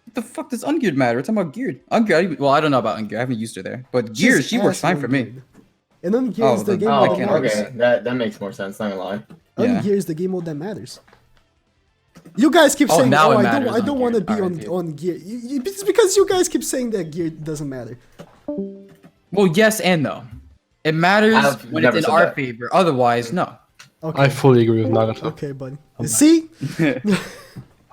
Speaker 3: What the fuck does ungeared matter? We're talking about geared. Ungeared. Well, I don't know about ungeared. I haven't used her there, but geared,
Speaker 1: She's
Speaker 3: she works
Speaker 1: ass
Speaker 3: fine
Speaker 1: on
Speaker 3: for me.
Speaker 1: geared. And then gears
Speaker 3: Oh,
Speaker 1: the
Speaker 3: then-
Speaker 1: game
Speaker 3: oh,
Speaker 1: mode
Speaker 3: I
Speaker 1: that
Speaker 3: can't-
Speaker 1: matters.
Speaker 7: Okay, that makes more sense. Not gonna lie.
Speaker 3: Yeah.
Speaker 1: Ungear is the game mode that matters. You guys keep
Speaker 3: Oh,
Speaker 1: saying,
Speaker 3: now
Speaker 1: "Oh,
Speaker 3: it
Speaker 1: I don't,
Speaker 3: matters
Speaker 1: I
Speaker 3: on
Speaker 1: don't want to
Speaker 3: gear.
Speaker 1: be
Speaker 3: Alright, dude.
Speaker 1: on gear." It's because you guys keep saying that gear doesn't matter.
Speaker 3: Well, yes and no. It matters
Speaker 7: I've
Speaker 3: when
Speaker 7: never
Speaker 3: it's in
Speaker 7: said
Speaker 3: our
Speaker 7: that.
Speaker 3: favor. Otherwise, no.
Speaker 1: Okay,
Speaker 11: I fully agree with Nagato.
Speaker 1: okay, buddy. See,
Speaker 11: I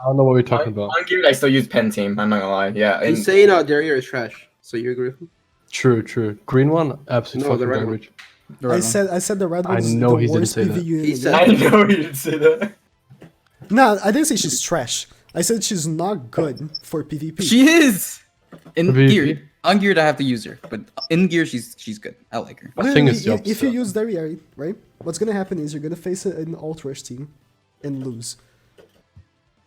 Speaker 11: don't know what we're talking about.
Speaker 7: On geared, I still use pen team. I'm not gonna lie. Yeah. and-
Speaker 6: He's saying Derriere is trash. So you agree with him?
Speaker 11: True. Green one, absolute
Speaker 6: No, the
Speaker 11: fucking
Speaker 6: red one.
Speaker 11: garbage.
Speaker 3: The right
Speaker 1: I said the red
Speaker 11: I
Speaker 1: one's
Speaker 11: know
Speaker 1: the
Speaker 11: he didn't
Speaker 1: worst
Speaker 11: say
Speaker 1: PV
Speaker 11: that.
Speaker 1: unit.
Speaker 6: He
Speaker 1: in the
Speaker 6: said-
Speaker 7: I
Speaker 1: game.
Speaker 7: know you didn't say that.
Speaker 1: No, I didn't say she's trash. I said she's not good for PvP.
Speaker 3: She is. In
Speaker 11: For PvP?
Speaker 3: geared. Ungeared, I have to use her, but in gear, she's good. I like her.
Speaker 11: I think it's the
Speaker 1: Literally, if you
Speaker 11: opposite.
Speaker 1: use Derriere, right? What's gonna happen is you're gonna face an alt rush team and lose.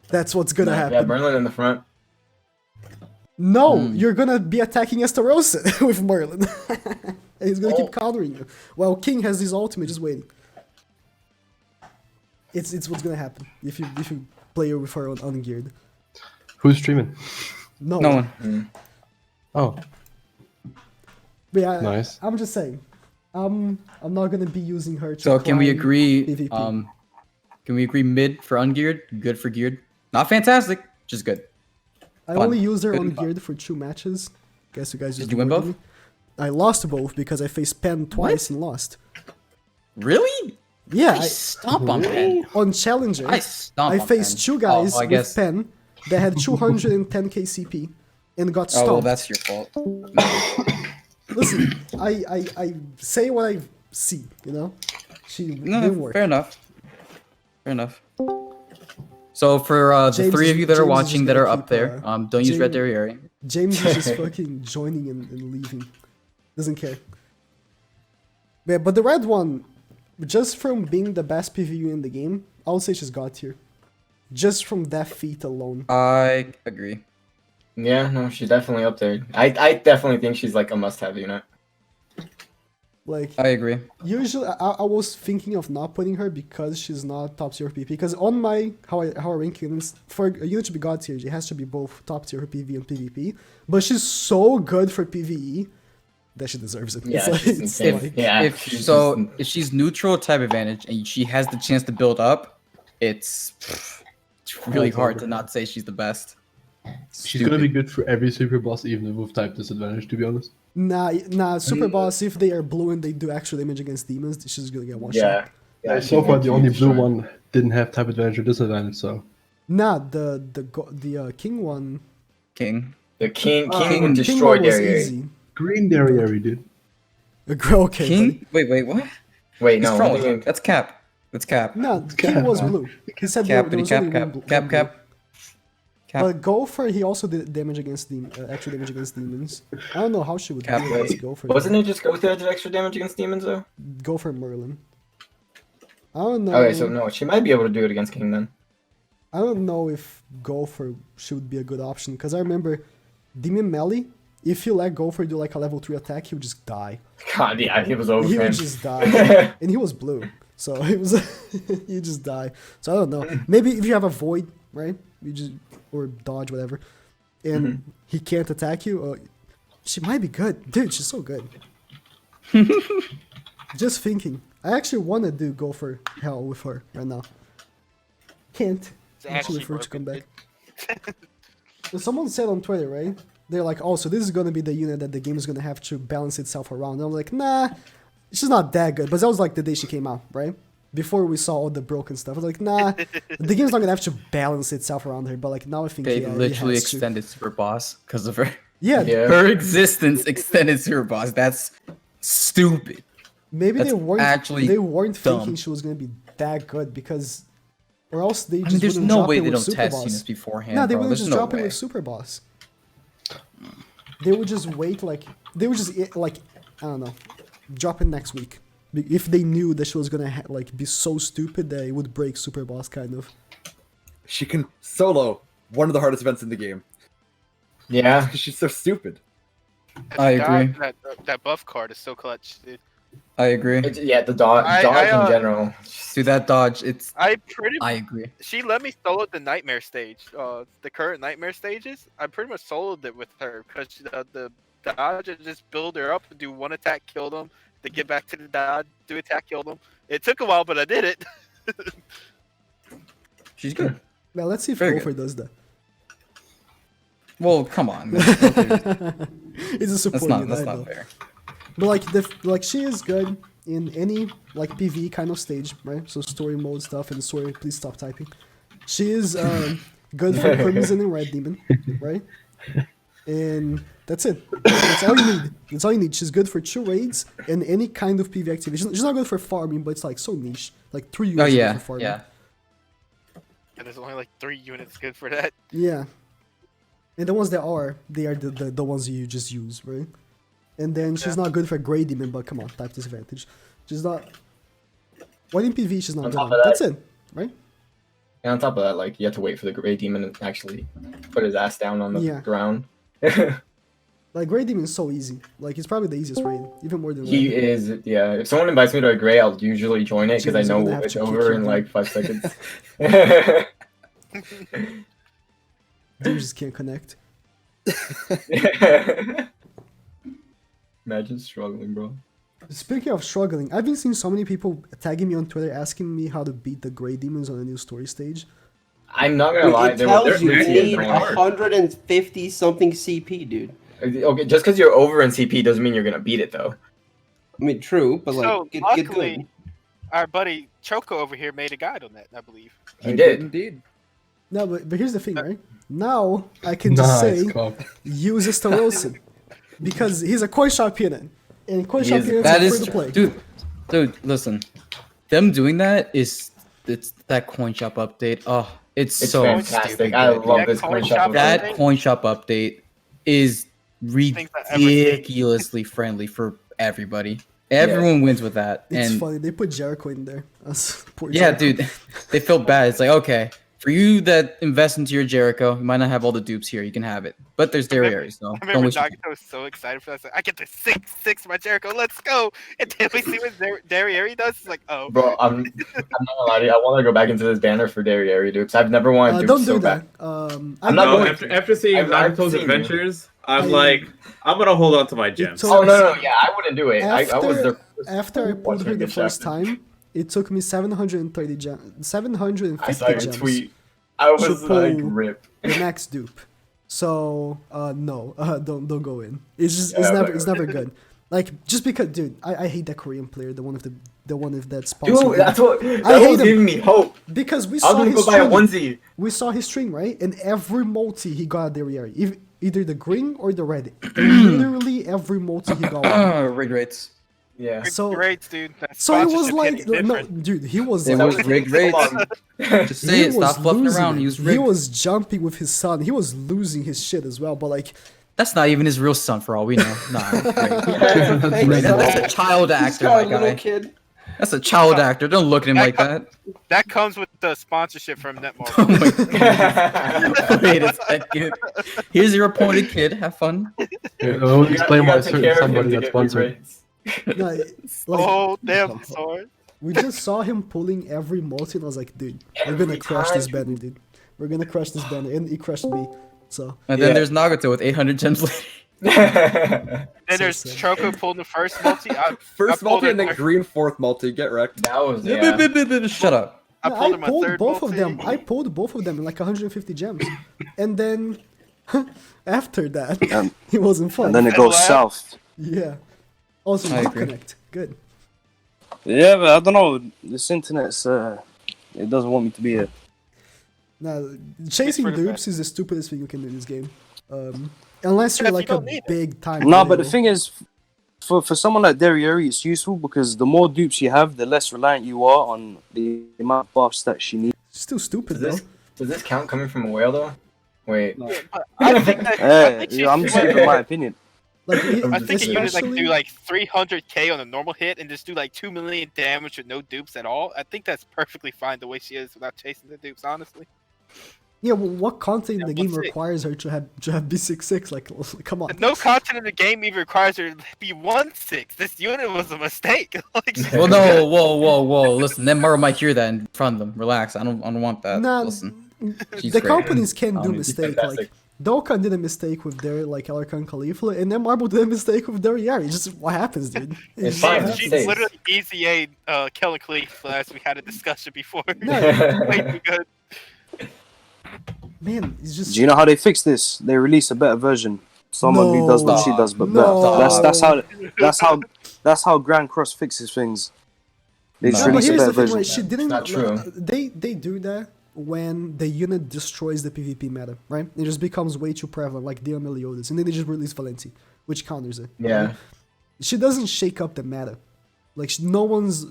Speaker 1: That's what's gonna
Speaker 7: Yeah,
Speaker 1: happen.
Speaker 7: Merlin in the front.
Speaker 1: No,
Speaker 3: Hmm.
Speaker 1: you're gonna be attacking Estarossa with Merlin. And he's gonna
Speaker 7: Oh.
Speaker 1: keep countering you. While King has his ultimate just waiting. It's what's gonna happen if you play with her on ungeared.
Speaker 11: Who's streaming?
Speaker 1: No,
Speaker 3: No one.
Speaker 11: Oh,
Speaker 1: But yeah,
Speaker 11: nice.
Speaker 1: I'm just saying. I'm not gonna be using her to
Speaker 3: So can we
Speaker 1: climb
Speaker 3: agree?
Speaker 1: PvP.
Speaker 3: Can we agree mid for ungeared, good for geared? Not fantastic, just good.
Speaker 1: I
Speaker 3: fun.
Speaker 1: only used her
Speaker 3: Good
Speaker 1: on
Speaker 3: and fun.
Speaker 1: geared for 2 matches. Guess you guys just
Speaker 3: Did you win
Speaker 1: avoided
Speaker 3: both?
Speaker 1: me. I lost both because I faced Pen twice and lost.
Speaker 3: Really?
Speaker 1: Yeah,
Speaker 3: I stomp on Pen.
Speaker 1: on Challenger,
Speaker 3: I stomp
Speaker 1: I
Speaker 3: on
Speaker 1: faced
Speaker 3: Pen.
Speaker 1: 2 guys
Speaker 3: Oh, I
Speaker 1: with
Speaker 3: guess.
Speaker 1: Pen that had 210k CP and got
Speaker 3: Oh,
Speaker 1: stomped.
Speaker 3: well, that's your fault.
Speaker 1: Listen, I say what I see, you know? She
Speaker 3: No,
Speaker 1: didn't work.
Speaker 3: fair enough. Fair enough. So for the
Speaker 1: James
Speaker 3: three
Speaker 1: is-
Speaker 3: of you that are
Speaker 1: James is
Speaker 3: watching
Speaker 1: just
Speaker 3: that are
Speaker 1: gonna
Speaker 3: up
Speaker 1: keep,
Speaker 3: there, don't use Red
Speaker 1: James-
Speaker 3: Derriere.
Speaker 1: James is just fucking joining and leaving. Doesn't care. Yeah, but the red one, just from being the best PvU in the game, I would say she's God tier. Just from that feat alone.
Speaker 3: I agree.
Speaker 7: Yeah, no, she's definitely up there. I definitely think she's like a must-have unit.
Speaker 1: Like,
Speaker 3: I agree.
Speaker 1: usually, I was thinking of not putting her because she's not top tier PvP. Because on my how I rank units, for a unit to be God tier, it has to be both top tier PvE and PvP. But she's so good for PvE that she deserves it.
Speaker 7: Yeah,
Speaker 1: It's like-
Speaker 7: she's
Speaker 1: it's
Speaker 7: insane.
Speaker 1: like-
Speaker 7: Yeah,
Speaker 3: If
Speaker 7: she's
Speaker 3: so,
Speaker 7: just-
Speaker 3: if she's neutral type advantage and she has the chance to build up, it's really hard to not say she's the best.
Speaker 11: She's gonna be good for every super boss, even with type disadvantage, to be honest.
Speaker 1: Nah, super boss, if they are blue and they do actual damage against demons, she's just gonna get one
Speaker 7: yeah.
Speaker 1: shot.
Speaker 7: Yeah,
Speaker 11: So far, the
Speaker 7: she's
Speaker 11: only blue
Speaker 7: destroyed.
Speaker 11: one didn't have type advantage or disadvantage, so.
Speaker 1: Nah, the king one.
Speaker 3: King.
Speaker 7: The king
Speaker 1: King
Speaker 7: would destroy
Speaker 1: one was
Speaker 7: Derriere.
Speaker 1: easy.
Speaker 11: Green Derriere, dude.
Speaker 1: Okay,
Speaker 3: King? Wait, what?
Speaker 7: Wait,
Speaker 3: He's
Speaker 7: no.
Speaker 3: trolling.
Speaker 7: I'm thinking-
Speaker 3: That's Cap. That's Cap.
Speaker 1: No, King was blue. He said
Speaker 3: Cap,
Speaker 1: there was
Speaker 3: Cap,
Speaker 1: only
Speaker 3: Cap,
Speaker 1: one blue.
Speaker 3: Cap, Cap. Cap.
Speaker 1: But Gopher, he also did damage against actual damage against demons. I don't know how she would
Speaker 3: Cap,
Speaker 1: do against Gopher.
Speaker 7: Wasn't it just Ghost that did extra damage against demons though?
Speaker 1: Gopher Merlin? I don't know.
Speaker 7: Okay, so no, she might be able to do it against King then.
Speaker 1: I don't know if Gopher should be a good option because I remember Demon Melee. If you let Gopher do like a level 3 attack, he would just die.
Speaker 7: God, yeah, he was over.
Speaker 1: He
Speaker 7: for him.
Speaker 1: would just die, and he was blue, so it was you just die. So I don't know. Maybe if you have a void, right? You just or dodge whatever, and he can't attack you. She might be good, dude. She's so good. Just thinking. I actually wanted to go for hell with her right now. Can't.
Speaker 2: It's
Speaker 1: Actually,
Speaker 2: actually
Speaker 1: for her to come
Speaker 2: broken,
Speaker 1: back. But someone said on Twitter, right? They're like, oh, so this is gonna be the unit that the game is gonna have to balance itself around. And I was like, nah, she's not that good. But that was like the day she came out, right? Before we saw all the broken stuff. I was like, nah, the game's not gonna have to balance itself around her. But like now I think
Speaker 3: They
Speaker 1: yeah,
Speaker 3: literally
Speaker 1: it has to.
Speaker 3: extended Super Boss because of her.
Speaker 1: Yeah,
Speaker 7: Yeah.
Speaker 3: Her existence extended Super Boss. That's stupid.
Speaker 1: maybe
Speaker 3: That's
Speaker 1: they weren't
Speaker 3: actually
Speaker 1: thinking
Speaker 3: dumb.
Speaker 1: she was gonna be that good because, or else they just
Speaker 3: I mean, there's
Speaker 1: wouldn't
Speaker 3: no
Speaker 1: drop
Speaker 3: way
Speaker 1: it
Speaker 3: they
Speaker 1: with
Speaker 3: don't
Speaker 1: Super
Speaker 3: test
Speaker 1: Boss.
Speaker 3: units beforehand.
Speaker 1: No, they
Speaker 3: bro.
Speaker 1: wouldn't
Speaker 3: There's
Speaker 1: just
Speaker 3: no
Speaker 1: drop it
Speaker 3: way.
Speaker 1: with Super Boss. They would just wait, like they would just like I don't know, drop it next week if they knew that she was gonna like be so stupid that it would break Super Boss kind of.
Speaker 5: She can solo one of the hardest events in the game.
Speaker 7: Yeah.
Speaker 5: She's so stupid.
Speaker 3: I agree.
Speaker 2: That buff card is so clutch, dude.
Speaker 3: I agree.
Speaker 7: Yeah, the dodge in general.
Speaker 3: Dude, that dodge, it's.
Speaker 2: I
Speaker 3: agree.
Speaker 2: She let me solo the nightmare stage, the current nightmare stages. I pretty much soloed it with her because the dodge and just build her up, do one attack, kill them, to get back to the dodge, do attack, kill them. It took a while, but I did it.
Speaker 3: She's good.
Speaker 1: Now let's see if
Speaker 3: Very
Speaker 1: Gopher does that.
Speaker 3: Well, come on. Man.
Speaker 1: It's a support
Speaker 3: That's
Speaker 1: unit,
Speaker 3: not
Speaker 1: I know.
Speaker 3: fair.
Speaker 1: But like she is good in any like PvE kind of stage, right? So story mode stuff and sorry, please stop typing. She is good for Crimson and Red Demon, right? And that's it. That's all you need. That's all you need. She's good for 2 raids and any kind of PvE activity. She's not good for farming, but it's like so niche. Like 3 units
Speaker 3: Oh,
Speaker 1: are good
Speaker 3: yeah.
Speaker 1: for farming.
Speaker 3: Yeah.
Speaker 2: And there's only like 3 units good for that.
Speaker 1: Yeah. And the ones that are, they are the ones you just use, right? And then she's not good for Grey Demon, but come on, type disadvantage. She's not... What in PvE she's not
Speaker 7: On
Speaker 1: good
Speaker 7: top
Speaker 1: on.
Speaker 7: of that-
Speaker 1: That's it, right?
Speaker 7: And on top of that, like you have to wait for the Grey Demon to actually put his ass down on the
Speaker 1: Yeah.
Speaker 7: ground.
Speaker 1: Like, Grey Demon is so easy. Like, it's probably the easiest raid, even more than
Speaker 7: He
Speaker 1: Red.
Speaker 7: is, yeah. If someone invites me to a Grey, I'll usually join it because I
Speaker 1: James, I'm
Speaker 7: know
Speaker 1: gonna have
Speaker 7: it's
Speaker 1: to kick
Speaker 7: over
Speaker 1: you,
Speaker 7: in
Speaker 1: dude.
Speaker 7: like 5 seconds.
Speaker 1: Dude just can't connect.
Speaker 7: Imagine struggling, bro.
Speaker 1: Speaking of struggling, I've been seeing so many people tagging me on Twitter asking me how to beat the Grey Demons on a new story stage.
Speaker 7: I'm not gonna lie,
Speaker 6: It tells you you
Speaker 7: pretty
Speaker 6: need
Speaker 7: annoying.
Speaker 6: 150 something CP, dude.
Speaker 7: Okay, just because you're over in CP doesn't mean you're gonna beat it though.
Speaker 6: I mean, true, but like,
Speaker 2: So
Speaker 6: get
Speaker 2: luckily,
Speaker 6: good.
Speaker 2: our buddy Trocho over here made a guide on that, I believe.
Speaker 7: He did.
Speaker 5: Indeed.
Speaker 1: No, but here's the thing, right? Now, I can
Speaker 11: Nice,
Speaker 1: just say,
Speaker 11: Cobb.
Speaker 1: use Mr. Wilson. Because he's a coin shop unit. And coin shop units
Speaker 3: That
Speaker 1: are
Speaker 3: is
Speaker 1: free to play.
Speaker 3: dude, listen. Them doing that it's that coin shop update. Oh, it's
Speaker 7: It's
Speaker 3: so
Speaker 7: fantastic.
Speaker 3: stupid
Speaker 7: I
Speaker 3: good.
Speaker 7: love
Speaker 2: That
Speaker 7: this
Speaker 2: coin
Speaker 7: coin
Speaker 2: shop
Speaker 7: shop.
Speaker 3: That
Speaker 2: update?
Speaker 3: coin shop update is
Speaker 2: Things I've ever seen.
Speaker 3: ridiculously friendly for everybody. Everyone wins with that.
Speaker 1: It's
Speaker 3: And
Speaker 1: funny, they put Jericho in there. That's poor
Speaker 3: yeah,
Speaker 1: Jericho.
Speaker 3: dude, they feel bad. It's like, okay, for you that invest into your Jericho, you might not have all the dupes here. You can have it, but there's Derriere, so
Speaker 2: I
Speaker 3: don't
Speaker 2: remember
Speaker 3: waste your
Speaker 2: Nagato was so excited for that. Like, I get the 6 for my Jericho. Let's go! And then we see what Derriere does. It's like, oh,
Speaker 7: Bro, I'm not gonna lie to you. I want to go back into this banner for Derriere dupes. I've never wanted dupes
Speaker 1: Don't
Speaker 7: so
Speaker 1: do that.
Speaker 7: bad.
Speaker 1: I'm
Speaker 7: not
Speaker 8: No,
Speaker 7: going
Speaker 8: after seeing
Speaker 7: I've
Speaker 8: Nagato's
Speaker 7: seen you.
Speaker 8: adventures, I'm like, I'm gonna hold on to my gems.
Speaker 1: took-
Speaker 7: Oh no, yeah, I wouldn't do it. I was there.
Speaker 1: After I pulled
Speaker 7: watching
Speaker 1: her
Speaker 7: it
Speaker 1: the
Speaker 7: get
Speaker 1: first
Speaker 7: shafted.
Speaker 1: time, it took me 750
Speaker 7: I saw your
Speaker 1: gems.
Speaker 7: tweet. I was
Speaker 1: to
Speaker 7: like,
Speaker 1: pull
Speaker 7: rip.
Speaker 1: the max dupe. So no, don't go in. It's just
Speaker 7: Yeah,
Speaker 1: it's never good. Like just because, dude, I hate that Korean player, the one of that sponsor.
Speaker 7: Dude, that's what
Speaker 1: I
Speaker 7: that
Speaker 1: hate
Speaker 7: was
Speaker 1: him.
Speaker 7: giving me hope.
Speaker 1: Because we
Speaker 7: I was
Speaker 1: saw
Speaker 7: gonna
Speaker 1: his
Speaker 7: go buy a
Speaker 1: stream.
Speaker 7: onesie.
Speaker 1: We saw his stream, right? And every multi he got a Derriere, either the green or the red. And literally every multi he got one.
Speaker 3: rig rates.
Speaker 7: Yeah.
Speaker 1: So-
Speaker 2: great, dude. That
Speaker 1: So it was
Speaker 2: sponsorship
Speaker 1: like
Speaker 2: hitting
Speaker 1: no,
Speaker 2: different.
Speaker 1: dude, he was
Speaker 3: It
Speaker 1: like,
Speaker 3: was rigged rates. Just say it. Stop fluffing
Speaker 1: losing
Speaker 3: around.
Speaker 1: it.
Speaker 3: Use
Speaker 1: He
Speaker 3: rigged.
Speaker 1: was jumping with his son. He was losing his shit as well. But like,
Speaker 3: That's not even his real son, for all we know. Nah, great.
Speaker 6: Fake
Speaker 3: That's
Speaker 6: son.
Speaker 3: a child
Speaker 6: He's
Speaker 3: actor,
Speaker 6: got
Speaker 3: my
Speaker 6: a little
Speaker 3: guy.
Speaker 6: kid.
Speaker 3: That's a child actor. Don't look at him like that.
Speaker 2: That comes with the sponsorship from Netmark.
Speaker 3: Oh my God. Wait a second. Here's your appointed kid. Have fun.
Speaker 11: I will explain
Speaker 7: You
Speaker 11: why
Speaker 7: gotta take care of him
Speaker 11: somebody
Speaker 7: to
Speaker 11: that's
Speaker 7: get
Speaker 11: sponsored.
Speaker 7: rates.
Speaker 1: no, like
Speaker 2: Oh, damn, sword.
Speaker 1: we just saw him pulling every multi, and I was like, dude, we're gonna
Speaker 7: Every
Speaker 1: crush this
Speaker 7: time.
Speaker 1: banner, dude. We're gonna crush this banner, and he crushed me. So
Speaker 3: And then
Speaker 7: Yeah.
Speaker 3: there's Nagato with 800 gems later.
Speaker 2: Then there's Trocho pulling the first multi.
Speaker 5: First
Speaker 2: I pulled
Speaker 5: multi and
Speaker 2: it-
Speaker 5: then green fourth multi. Get wrecked.
Speaker 7: That was
Speaker 3: Shut up.
Speaker 2: I
Speaker 1: No,
Speaker 2: pulled
Speaker 1: I
Speaker 2: in my
Speaker 1: pulled
Speaker 2: third
Speaker 1: both of
Speaker 2: multi.
Speaker 1: them. I pulled both of them in like 150 gems, and then after that, it wasn't fun.
Speaker 9: And then it
Speaker 2: And
Speaker 9: goes
Speaker 2: last-
Speaker 9: south.
Speaker 1: Yeah. Also,
Speaker 3: I
Speaker 1: good
Speaker 3: agree.
Speaker 1: connect. Good.
Speaker 9: Yeah, but I don't know. This internet's it doesn't want me to be here.
Speaker 1: Now, chasing
Speaker 2: for the
Speaker 1: dupes is the stupidest thing you can do in this game. Unless you're
Speaker 2: Because you
Speaker 1: like a
Speaker 2: don't need it.
Speaker 1: big time.
Speaker 9: No, but the
Speaker 1: player.
Speaker 9: thing is, for someone like Derriere, it's useful because the more dupes you have, the less reliant you are on the amount of buffs that she needs.
Speaker 1: Still stupid
Speaker 7: Does
Speaker 1: though.
Speaker 7: this count coming from a whale though? Wait.
Speaker 2: But I think that. I think
Speaker 9: Yeah, I'm just giving my opinion.
Speaker 1: Like,
Speaker 2: I think a unit like
Speaker 1: especially-
Speaker 2: do like 300k on a normal hit and just do like 2 million damage with no dupes at all. I think that's perfectly fine the way she is without chasing the dupes. Honestly,
Speaker 1: Yeah, well, what content in the game
Speaker 2: 1-6.
Speaker 1: requires her to have B66? Like, come on.
Speaker 2: no content in the game even requires her to be 1-6. This unit was a mistake. Like, she's-
Speaker 3: Well, no, whoa. Listen, Netmar might hear that in front of them. Relax. I don't want that.
Speaker 1: Nah,
Speaker 3: Listen. She's
Speaker 1: the
Speaker 3: great.
Speaker 1: companies can do
Speaker 3: Um,
Speaker 1: mistake.
Speaker 7: fantastic.
Speaker 1: Like, Dokkan did a mistake with their like Alarkan Khalifa, and then Marble did a mistake with their Yari. Just what happens, dude.
Speaker 7: It's
Speaker 1: just
Speaker 7: fine,
Speaker 1: what
Speaker 7: it's
Speaker 2: She's
Speaker 1: happens.
Speaker 7: safe.
Speaker 2: literally easy A Kellen Khalifa as we had a discussion before.
Speaker 1: No.
Speaker 2: Way too good.
Speaker 1: Man, it's just.
Speaker 9: Do you know how they fix this? They release a better version. Someone who does what she does, but
Speaker 1: No.
Speaker 9: better. That's how Grand Cross fixes things. They just
Speaker 1: No, but
Speaker 9: release a
Speaker 1: here's
Speaker 9: better
Speaker 1: the thing,
Speaker 9: version.
Speaker 1: right? She didn't.
Speaker 7: not true.
Speaker 1: They do that when the unit destroys the PvP meta, right? It just becomes way too prevalent, like the Meliodas, and then they just release Valenti, which counters it.
Speaker 7: Yeah.
Speaker 1: right? She doesn't shake up the meta. Like no one's.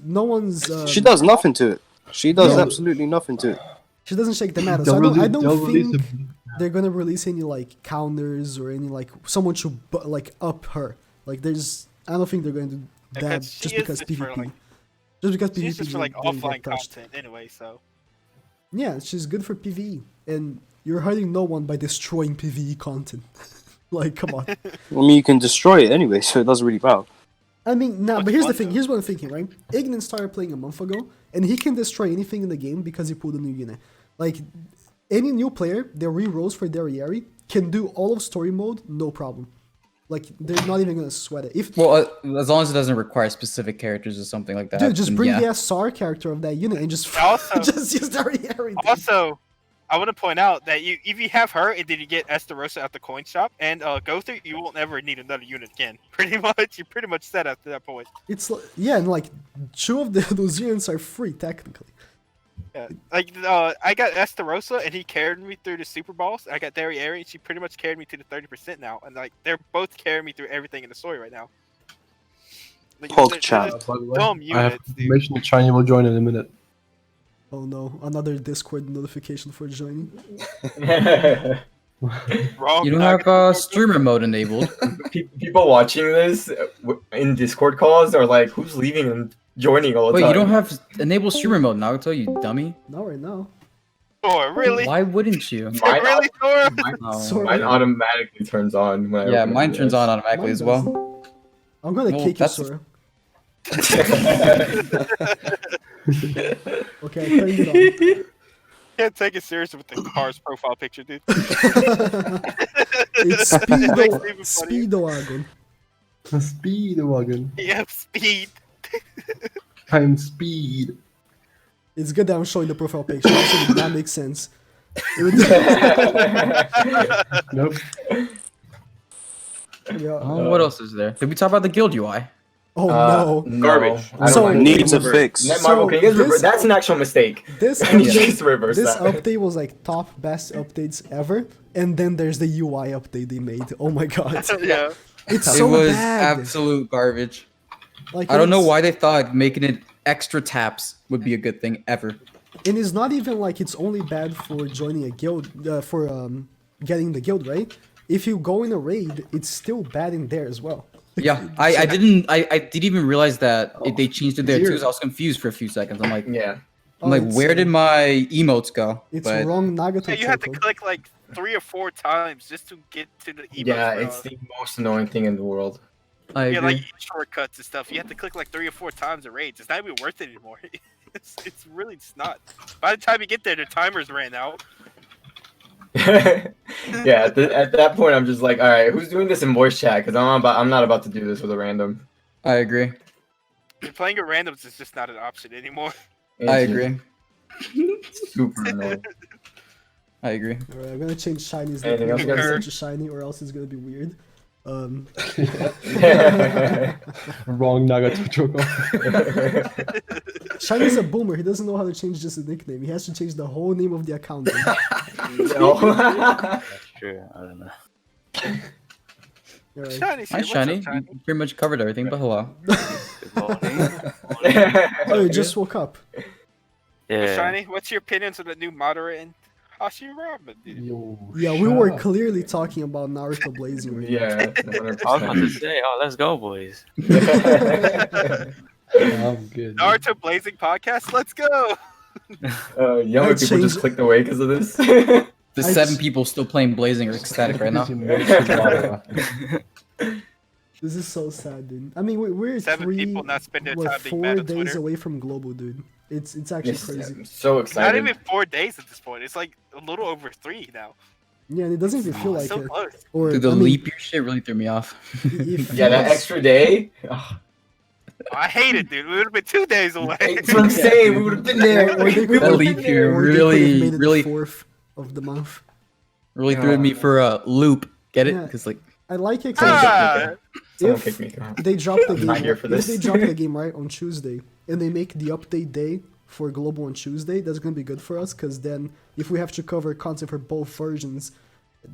Speaker 9: She does nothing to it. She does
Speaker 1: Yeah.
Speaker 9: absolutely nothing to it.
Speaker 1: She doesn't shake the meta.
Speaker 11: They'll
Speaker 1: So
Speaker 11: release-
Speaker 1: I
Speaker 11: they'll
Speaker 1: don't
Speaker 11: release
Speaker 1: think
Speaker 11: a-
Speaker 1: they're gonna release any like counters or any like someone should like up her. Like there's. I don't think they're going to do that
Speaker 2: Because she
Speaker 1: just
Speaker 2: is
Speaker 1: because
Speaker 2: just for,
Speaker 1: PvP.
Speaker 2: like-
Speaker 1: Just because PvP.
Speaker 2: She's just for like
Speaker 1: didn't get
Speaker 2: offline
Speaker 1: touched.
Speaker 2: content anyway. So
Speaker 1: Yeah, she's good for PvE, and you're hurting no one by destroying PvE content. Like, come on.
Speaker 9: I mean, you can destroy it anyway, so it doesn't really matter.
Speaker 1: I mean, nah,
Speaker 2: What's
Speaker 1: but here's the
Speaker 2: fun,
Speaker 1: thing.
Speaker 2: though?
Speaker 1: Here's what I'm thinking, right? Ignant started playing a month ago, and he can destroy anything in the game because he pulled a new unit. Like, any new player that re-rolls for Derriere can do all of story mode, no problem. Like, they're not even gonna sweat it. If
Speaker 3: Well, as long as it doesn't require specific characters or something like that.
Speaker 1: dude, just
Speaker 3: then
Speaker 1: bring
Speaker 3: yeah.
Speaker 1: the SR character of that unit and just
Speaker 2: Also-
Speaker 1: just use Derriere. dude.
Speaker 2: also, I want to point out that if you have her and then you get Esterosa at the coin shop and Gother, you won't ever need another unit again. Pretty much, you're pretty much set after that point.
Speaker 1: It's like, yeah, and like two of those units are free technically.
Speaker 2: Yeah. Like I got Esterosa and he carried me through the Super Balls. I got Derriere and she pretty much carried me to the 30% now, and like they're both carrying me through everything in the story right now. Like,
Speaker 9: Pog
Speaker 2: they're
Speaker 9: chat.
Speaker 2: just
Speaker 11: By the way,
Speaker 2: dumb
Speaker 11: I have
Speaker 2: units, dude.
Speaker 11: information that Shiny will join in a minute.
Speaker 1: Oh no, another Discord notification for joining.
Speaker 2: Wrong.
Speaker 3: You don't have streamer mode enabled.
Speaker 7: People watching this in Discord calls are like, "Who's leaving and joining all the
Speaker 3: Wait,
Speaker 7: time?"
Speaker 3: you don't have enable streamer mode now? I'll tell you, dummy.
Speaker 1: Not right now.
Speaker 2: Or really?
Speaker 3: Why wouldn't you?
Speaker 7: Mine,
Speaker 2: Really, Sora?
Speaker 3: Oh.
Speaker 1: Sora.
Speaker 7: mine automatically turns on when I
Speaker 3: Yeah,
Speaker 7: open
Speaker 3: mine
Speaker 7: it,
Speaker 3: turns
Speaker 7: yes.
Speaker 3: on automatically
Speaker 1: Mine
Speaker 3: as well.
Speaker 1: doesn't. I'm gonna
Speaker 3: Well,
Speaker 1: kick you,
Speaker 3: that's-
Speaker 1: Sora. Okay, I turned it on.
Speaker 2: Can't take it serious with the car's profile picture, dude.
Speaker 1: It's
Speaker 2: Makes it even funnier.
Speaker 1: Speedowagon.
Speaker 11: Speedwagon.
Speaker 2: Yep, speed.
Speaker 11: I'm speed.
Speaker 1: It's good that I'm showing the profile picture. Actually, that makes sense. It would-
Speaker 11: Nope.
Speaker 1: yeah.
Speaker 3: Oh, what else is there? Did we talk about the guild UI?
Speaker 1: Oh no.
Speaker 8: Garbage.
Speaker 7: I don't
Speaker 1: So-
Speaker 7: like it.
Speaker 9: Needs a fix.
Speaker 7: Net Marvel, can you guys
Speaker 1: So
Speaker 7: reverse?
Speaker 1: this-
Speaker 7: That's an actual mistake.
Speaker 1: This
Speaker 7: Can you
Speaker 1: update,
Speaker 7: just reverse
Speaker 1: this
Speaker 7: that?
Speaker 1: update was like top best updates ever, and then there's the UI update they made. Oh my god,
Speaker 2: Yeah.
Speaker 1: it's
Speaker 3: It
Speaker 1: so
Speaker 3: was
Speaker 1: bad.
Speaker 3: absolute garbage.
Speaker 1: Like,
Speaker 3: I don't know
Speaker 1: it's-
Speaker 3: why they thought making it extra taps would be a good thing ever.
Speaker 1: And it's not even like it's only bad for joining a guild, for getting the guild, right? If you go in a raid, it's still bad in there as well.
Speaker 3: Yeah, I didn't even realize that they changed it there too. So I was confused for a few seconds. I'm like,
Speaker 7: Yeah.
Speaker 1: Oh, it's-
Speaker 3: where did my emotes go?
Speaker 1: It's
Speaker 3: But
Speaker 1: wrong Nagato
Speaker 2: Yeah, you have to
Speaker 1: Choco.
Speaker 2: click like 3 or 4 times just to get to the emotes.
Speaker 7: Yeah,
Speaker 2: bro.
Speaker 7: it's the most annoying thing in the world.
Speaker 3: I
Speaker 2: Yeah,
Speaker 3: agree.
Speaker 2: like shortcuts and stuff. You have to click like 3 or 4 times a raids. It's not even worth it anymore. It's really just not. By the time you get there, the timers ran out.
Speaker 7: Yeah, at that point, I'm just like, all right, who's doing this in voice chat? Because I'm not about to do this with a random.
Speaker 3: I agree.
Speaker 2: Playing at randoms is just not an option anymore.
Speaker 3: I
Speaker 7: It's
Speaker 3: agree.
Speaker 7: super annoying.
Speaker 3: I agree.
Speaker 1: Alright, I'm gonna change Shiny's
Speaker 7: Anything
Speaker 1: nickname
Speaker 7: else,
Speaker 1: to
Speaker 7: guys?
Speaker 1: such a Shiny, or else it's gonna be weird.
Speaker 11: Wrong Nagato Choco.
Speaker 1: Shiny's a boomer. He doesn't know how to change just a nickname. He has to change the whole name of the account.
Speaker 7: No.
Speaker 12: That's true. I don't know.
Speaker 1: Alright.
Speaker 2: Shiny,
Speaker 3: Hi, Shiny. You pretty much covered everything, but hello.
Speaker 12: Good morning.
Speaker 1: Oh, you just woke up.
Speaker 12: Yeah.
Speaker 2: Shiny, what's your opinions on the new moderate in Hashirama, dude?
Speaker 11: Yo,
Speaker 1: Yeah, we were clearly talking about Naruto Blazing right now.
Speaker 7: Yeah.
Speaker 12: I was about to say, oh, let's go, boys.
Speaker 11: I'm good.
Speaker 2: Naruto Blazing podcast, let's go!
Speaker 7: Younger
Speaker 1: I
Speaker 7: people
Speaker 1: changed-
Speaker 7: just clicked away because of this.
Speaker 3: The
Speaker 1: I
Speaker 3: 7
Speaker 1: just-
Speaker 3: people still playing Blazing are ecstatic right now.
Speaker 1: This is so sad, dude. I mean, we're
Speaker 2: 7
Speaker 1: three,
Speaker 2: people not spending their
Speaker 1: what,
Speaker 2: time being
Speaker 1: 4
Speaker 2: mad on
Speaker 1: days
Speaker 2: Twitter.
Speaker 1: away from global, dude. It's actually
Speaker 7: Yes,
Speaker 1: crazy.
Speaker 7: I'm so
Speaker 2: Not
Speaker 7: excited.
Speaker 2: even 4 days at this point. It's like a little over 3 now.
Speaker 1: Yeah, and it doesn't even feel like
Speaker 2: So
Speaker 1: it.
Speaker 2: close.
Speaker 1: Or
Speaker 3: Dude, the
Speaker 1: I mean,
Speaker 3: leap year shit really threw me off.
Speaker 1: it
Speaker 7: Yeah, that
Speaker 1: feels-
Speaker 7: extra day. Ugh.
Speaker 2: I hate it, dude. We would have been 2 days away.
Speaker 7: That's what I'm saying. We would have been there.
Speaker 1: Or they
Speaker 7: We
Speaker 1: could-
Speaker 3: That
Speaker 7: would've
Speaker 3: leap
Speaker 7: been
Speaker 3: year
Speaker 7: there.
Speaker 1: or they could've
Speaker 3: really,
Speaker 1: made it
Speaker 3: really,
Speaker 1: the 4th of the month.
Speaker 3: really threw me for a loop. Get it?
Speaker 1: Yeah.
Speaker 3: Because like,
Speaker 1: I like it
Speaker 2: Ah,
Speaker 7: Someone
Speaker 1: if
Speaker 7: kick me.
Speaker 1: they drop the
Speaker 7: I'm
Speaker 1: game,
Speaker 7: not here for
Speaker 1: if
Speaker 7: this.
Speaker 1: they drop the game right on Tuesday and they make the update day for global on Tuesday, that's gonna be good for us. Because then, if we have to cover content for both versions,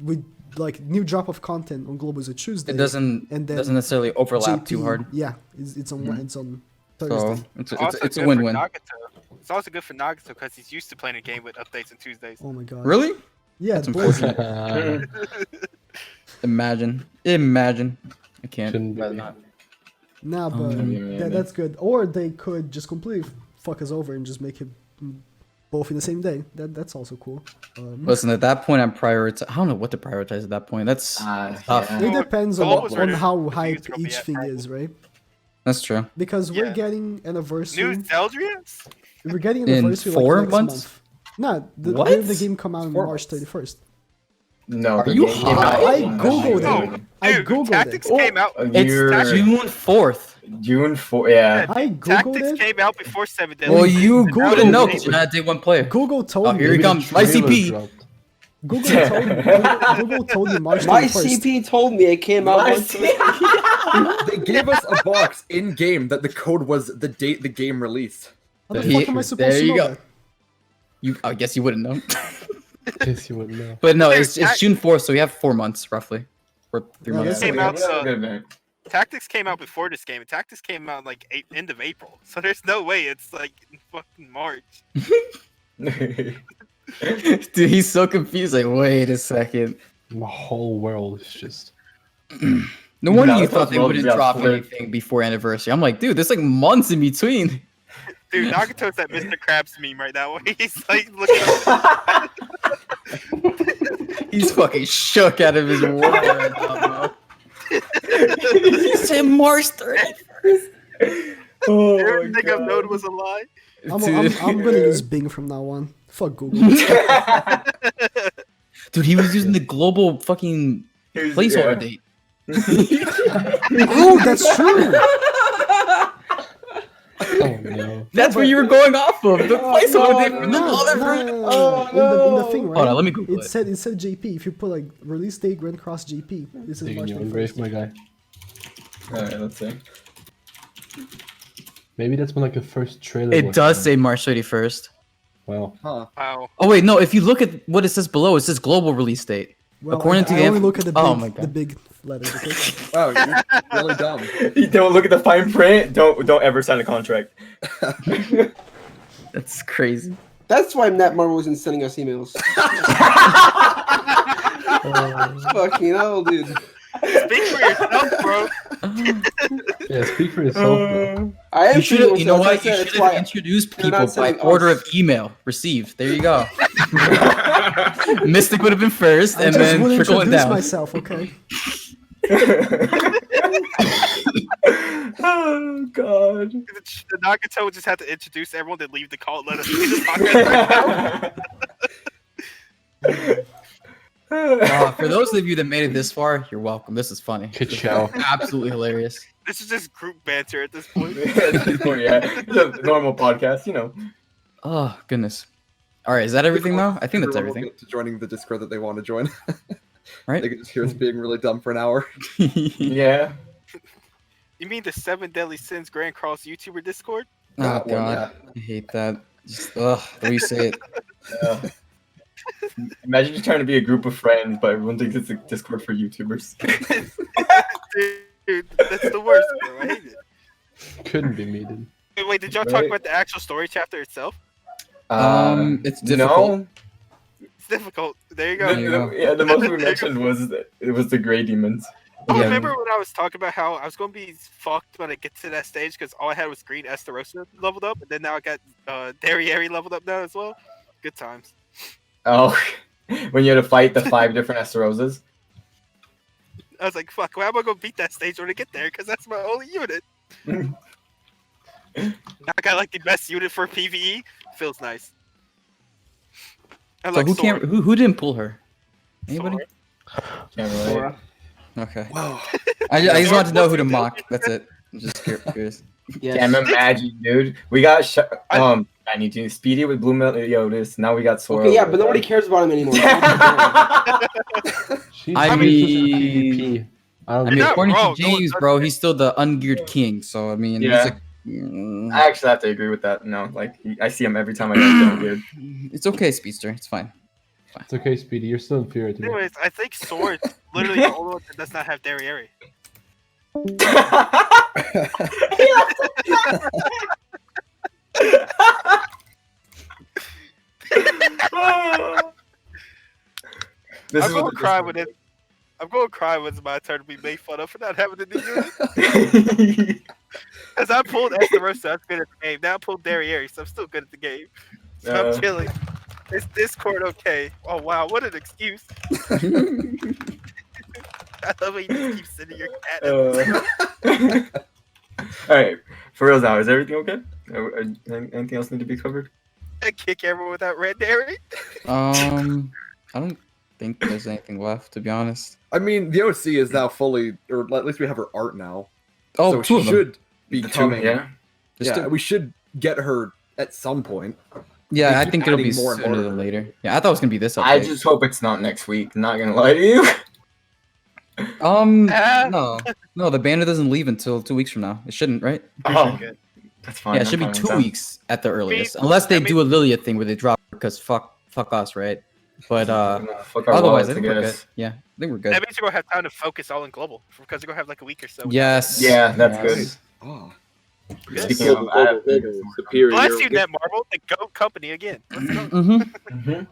Speaker 1: we like new drop of content on global is a Tuesday.
Speaker 3: it doesn't
Speaker 1: and then
Speaker 3: doesn't necessarily overlap
Speaker 1: JP
Speaker 3: too hard.
Speaker 1: Yeah, it's on
Speaker 7: Mhm.
Speaker 1: it's on
Speaker 3: So
Speaker 1: Thursday.
Speaker 3: it's a
Speaker 2: good
Speaker 3: win-win.
Speaker 2: for Nagato. It's also good for Nagato because he's used to playing a game with updates on Tuesdays.
Speaker 1: Oh my god.
Speaker 3: Really?
Speaker 1: Yeah,
Speaker 3: That's
Speaker 1: Blazing.
Speaker 3: unfortunate. Imagine. I can't.
Speaker 11: Shouldn't be.
Speaker 3: Rather not.
Speaker 1: Nah, but
Speaker 7: yeah.
Speaker 1: that's good. Or they could just completely fuck us over and just make it both in the same day. That's also cool.
Speaker 3: Listen, at that point, I'm prioritize. I don't know what to prioritize at that point. That's tough.
Speaker 7: Yeah.
Speaker 1: It depends on,
Speaker 2: Global was
Speaker 1: on
Speaker 2: where
Speaker 1: how
Speaker 2: the
Speaker 1: hype
Speaker 2: reviews gonna be
Speaker 1: each
Speaker 2: at,
Speaker 1: thing
Speaker 2: probably.
Speaker 1: is, right?
Speaker 3: That's true.
Speaker 1: Because we're
Speaker 2: Yeah.
Speaker 1: getting anniversary.
Speaker 2: New Zeldrians?
Speaker 1: We're getting
Speaker 3: In
Speaker 1: anniversary
Speaker 3: 4
Speaker 1: like next
Speaker 3: months?
Speaker 1: month. Nah,
Speaker 3: What?
Speaker 1: when did the game come out on
Speaker 7: 4
Speaker 1: March
Speaker 7: months.
Speaker 1: 31st?
Speaker 7: No,
Speaker 3: Are
Speaker 7: the
Speaker 3: you
Speaker 7: game came
Speaker 3: high?
Speaker 7: out
Speaker 1: I
Speaker 7: in
Speaker 1: googled
Speaker 2: Oh,
Speaker 1: it. I
Speaker 2: dude,
Speaker 1: googled
Speaker 2: Tactics
Speaker 1: it.
Speaker 2: came out.
Speaker 7: A
Speaker 3: It's
Speaker 7: year-
Speaker 3: June 4th.
Speaker 7: June 4th. Yeah.
Speaker 1: I googled
Speaker 2: Tactics
Speaker 1: it.
Speaker 2: came out before 7 days.
Speaker 3: Well, you
Speaker 1: Google
Speaker 3: wouldn't know
Speaker 1: it.
Speaker 3: because you're not a day 1 player.
Speaker 1: Google told
Speaker 3: Oh,
Speaker 1: me.
Speaker 3: here he
Speaker 11: Maybe the
Speaker 3: comes. My
Speaker 11: trailer
Speaker 3: CP.
Speaker 11: dropped.
Speaker 1: Google told me. Google told me March 31st.
Speaker 6: My CP told me it came out.
Speaker 7: My
Speaker 6: once-
Speaker 5: They gave us a box in game that the code was the date the game released.
Speaker 1: How the
Speaker 3: He-
Speaker 1: fuck am I supposed
Speaker 3: there
Speaker 1: to
Speaker 3: you
Speaker 1: know
Speaker 3: go.
Speaker 1: that?
Speaker 3: I guess you wouldn't know.
Speaker 11: Guess you wouldn't know.
Speaker 3: But no,
Speaker 2: Dude,
Speaker 3: it's June 4th, so we have 4 months roughly. Or 3
Speaker 1: Yeah,
Speaker 3: months.
Speaker 1: that's
Speaker 2: Came out,
Speaker 7: Good.
Speaker 2: Tactics came out before this game, and Tactics came out like end of April. So there's no way it's like in fucking March.
Speaker 3: Dude, he's so confused. Like, wait a second.
Speaker 11: The whole world is just.
Speaker 3: No wonder
Speaker 7: No,
Speaker 3: you
Speaker 7: it's
Speaker 3: thought they
Speaker 7: well,
Speaker 3: wouldn't
Speaker 7: yeah,
Speaker 3: drop
Speaker 7: flip.
Speaker 3: anything before anniversary. I'm like, dude, there's like months in between.
Speaker 2: Dude, Nagato's that Mr. Krabs meme right now where he's like looking up.
Speaker 3: He's fucking shook out of his world right now, bro. He said March 31st.
Speaker 7: Oh
Speaker 2: Everything I've known was a lie.
Speaker 1: I'm gonna use Bing from now on. Fuck Google.
Speaker 3: Dude, he was using the global fucking placeholder date.
Speaker 1: Oh, that's true.
Speaker 11: Oh no.
Speaker 3: That's what you were going off of. The placeholder date for the
Speaker 1: No,
Speaker 3: other
Speaker 1: no,
Speaker 3: version.
Speaker 1: in the thing, right?
Speaker 3: Hold on, let me Google it.
Speaker 1: It said JP. If you put like release date Grand Cross JP, this is
Speaker 11: Taking
Speaker 1: March
Speaker 11: your own
Speaker 1: 31st.
Speaker 11: grave, my guy.
Speaker 7: Alright, let's see.
Speaker 11: Maybe that's when like the first trailer.
Speaker 3: It
Speaker 11: was
Speaker 3: does
Speaker 11: done.
Speaker 3: say March 31st.
Speaker 11: Wow.
Speaker 2: Wow.
Speaker 3: Oh wait, no. If you look at what it says below, it says global release date.
Speaker 1: Well,
Speaker 3: According to
Speaker 1: I
Speaker 3: the
Speaker 1: only
Speaker 3: inf-
Speaker 1: look at the big,
Speaker 3: Oh my God.
Speaker 1: the big letters. Okay?
Speaker 5: Wow, you're really dumb.
Speaker 7: You don't look at the fine print. Don't ever sign a contract.
Speaker 3: That's crazy.
Speaker 6: That's why Netmar wasn't sending us emails. Fucking hell, dude.
Speaker 2: Speak for yourself, bro.
Speaker 11: Yeah, speak for yourself, bro.
Speaker 6: I am
Speaker 3: You should,
Speaker 6: feeling
Speaker 3: you know
Speaker 6: so,
Speaker 3: what?
Speaker 6: as I
Speaker 3: You
Speaker 6: said,
Speaker 3: should
Speaker 6: it's
Speaker 3: have
Speaker 6: why-
Speaker 3: introduced
Speaker 6: You're not
Speaker 3: people by
Speaker 6: sending
Speaker 3: order
Speaker 6: us.
Speaker 3: of email received. There you go. Mystic would have been first,
Speaker 1: I
Speaker 3: and
Speaker 1: just
Speaker 3: then
Speaker 1: will
Speaker 3: trickling
Speaker 1: introduce
Speaker 3: down.
Speaker 1: myself, okay?
Speaker 7: Oh god.
Speaker 2: The Nagato would just have to introduce everyone to leave the call and let us see the podcast right now.
Speaker 3: For those of you that made it this far, you're welcome. This is funny.
Speaker 11: Good show.
Speaker 3: Absolutely hilarious.
Speaker 2: This is just group banter at this point.
Speaker 7: Yeah, it's a normal podcast, you know.
Speaker 3: Oh goodness. All right, is that everything though? I think that's
Speaker 5: Everyone will
Speaker 3: everything.
Speaker 5: get to joining the Discord that they want to join.
Speaker 3: Right?
Speaker 5: They can just hear us being really dumb for an hour.
Speaker 7: Yeah.
Speaker 2: You mean the 7 Deadly Sins Grand Cross YouTuber Discord?
Speaker 3: Oh
Speaker 5: That one,
Speaker 3: god, I hate that. Just the way you say it.
Speaker 7: Imagine just trying to be a group of friends, but everyone thinks it's a Discord for YouTubers.
Speaker 2: Dude, that's the worst, bro. I hate it.
Speaker 11: Couldn't be me, dude.
Speaker 2: Wait, did y'all talk about the actual story chapter itself?
Speaker 3: It's difficult.
Speaker 7: No.
Speaker 2: It's difficult. There you go.
Speaker 7: Yeah, the most we mentioned was that it was the Gray Demons.
Speaker 2: Oh,
Speaker 3: Yeah.
Speaker 2: remember when I was talking about how I was going to be fucked when I get to that stage because all I had was green Esterosa leveled up, and then now I got Derriere leveled up now as well. Good times.
Speaker 7: Oh, when you had to fight the 5 different Esterosas.
Speaker 2: I was like, fuck, how am I going to beat that stage when I get there? Because that's my only unit. Now I got like the best unit for PvE. Feels nice. I
Speaker 3: So
Speaker 2: like
Speaker 3: who
Speaker 2: Sora.
Speaker 3: can't? Who didn't pull her? Anybody?
Speaker 7: Can't relate.
Speaker 6: Sora.
Speaker 3: Okay.
Speaker 5: Wow.
Speaker 3: I just wanted to know who to mock. That's it. I'm just curious.
Speaker 6: Yes.
Speaker 7: Damn imagine, dude. We got I need to Speedy with Blue Meliodas. Now we got Sora.
Speaker 6: Okay, yeah, but nobody cares about him anymore.
Speaker 11: She's
Speaker 3: I
Speaker 11: PvP. I don't
Speaker 3: I mean,
Speaker 11: know.
Speaker 2: not
Speaker 3: according
Speaker 2: wrong.
Speaker 3: to
Speaker 2: No one
Speaker 3: James,
Speaker 2: does
Speaker 3: bro, he's still the ungeared king. So I mean,
Speaker 7: Yeah.
Speaker 3: he's like, mm,
Speaker 7: I actually have to agree with that. No, like I see him every time I go dude.
Speaker 3: it's okay, Speedster. It's fine.
Speaker 11: It's okay, Speedy. You're still inferior to me.
Speaker 2: Anyways, I think Sora is literally the only one that does not have Derriere.
Speaker 7: This
Speaker 2: I'm
Speaker 7: is
Speaker 2: going
Speaker 7: what
Speaker 2: to cry when it. I'm going to cry when it's my turn to be made fun of for not having the new unit. Because I pulled Esterosa, I'm good at the game. Now I pulled Derriere, so I'm still good at the game. So I'm chilling. Is Discord okay? Oh wow, what an excuse. I love when you just keep sending your cat.
Speaker 7: Alright, for real now, is everything okay? Anything else need to be covered?
Speaker 2: I kick everyone without red Derriere.
Speaker 3: I don't think there's anything left, to be honest.
Speaker 5: I mean, the OC is now fully, or at least we have her art now.
Speaker 3: Oh,
Speaker 5: so
Speaker 3: two
Speaker 5: she
Speaker 3: of them.
Speaker 5: should be coming.
Speaker 7: Yeah.
Speaker 5: Yeah, we should get her at some point.
Speaker 3: Yeah,
Speaker 5: They
Speaker 3: I
Speaker 5: keep
Speaker 3: think it'll be
Speaker 5: adding more and
Speaker 3: sooner
Speaker 5: more.
Speaker 3: than later. Yeah, I thought it was gonna be this update.
Speaker 7: I just hope it's not next week. Not gonna lie to you.
Speaker 3: No, the banner doesn't leave until 2 weeks from now. It shouldn't, right?
Speaker 7: Oh, that's fine.
Speaker 3: Yeah, it should be
Speaker 7: I'm fine
Speaker 3: 2
Speaker 7: with that.
Speaker 3: weeks at the earliest, unless they do a Lilia thing where they drop because fuck us, right? But
Speaker 7: Fuck our
Speaker 3: otherwise,
Speaker 7: wallets,
Speaker 3: I think we're good.
Speaker 7: guess.
Speaker 3: Yeah, I think we're good.
Speaker 2: That means you're gonna have time to focus all in global because you're gonna have like a week or so.
Speaker 3: Yes.
Speaker 7: Yeah, that's
Speaker 3: yes.
Speaker 7: good.
Speaker 5: Oh.
Speaker 7: Speaking of, I have
Speaker 9: Superior.
Speaker 2: Bless you, Netmarble, the GOAT company again. Let's go.
Speaker 3: Mm-hmm.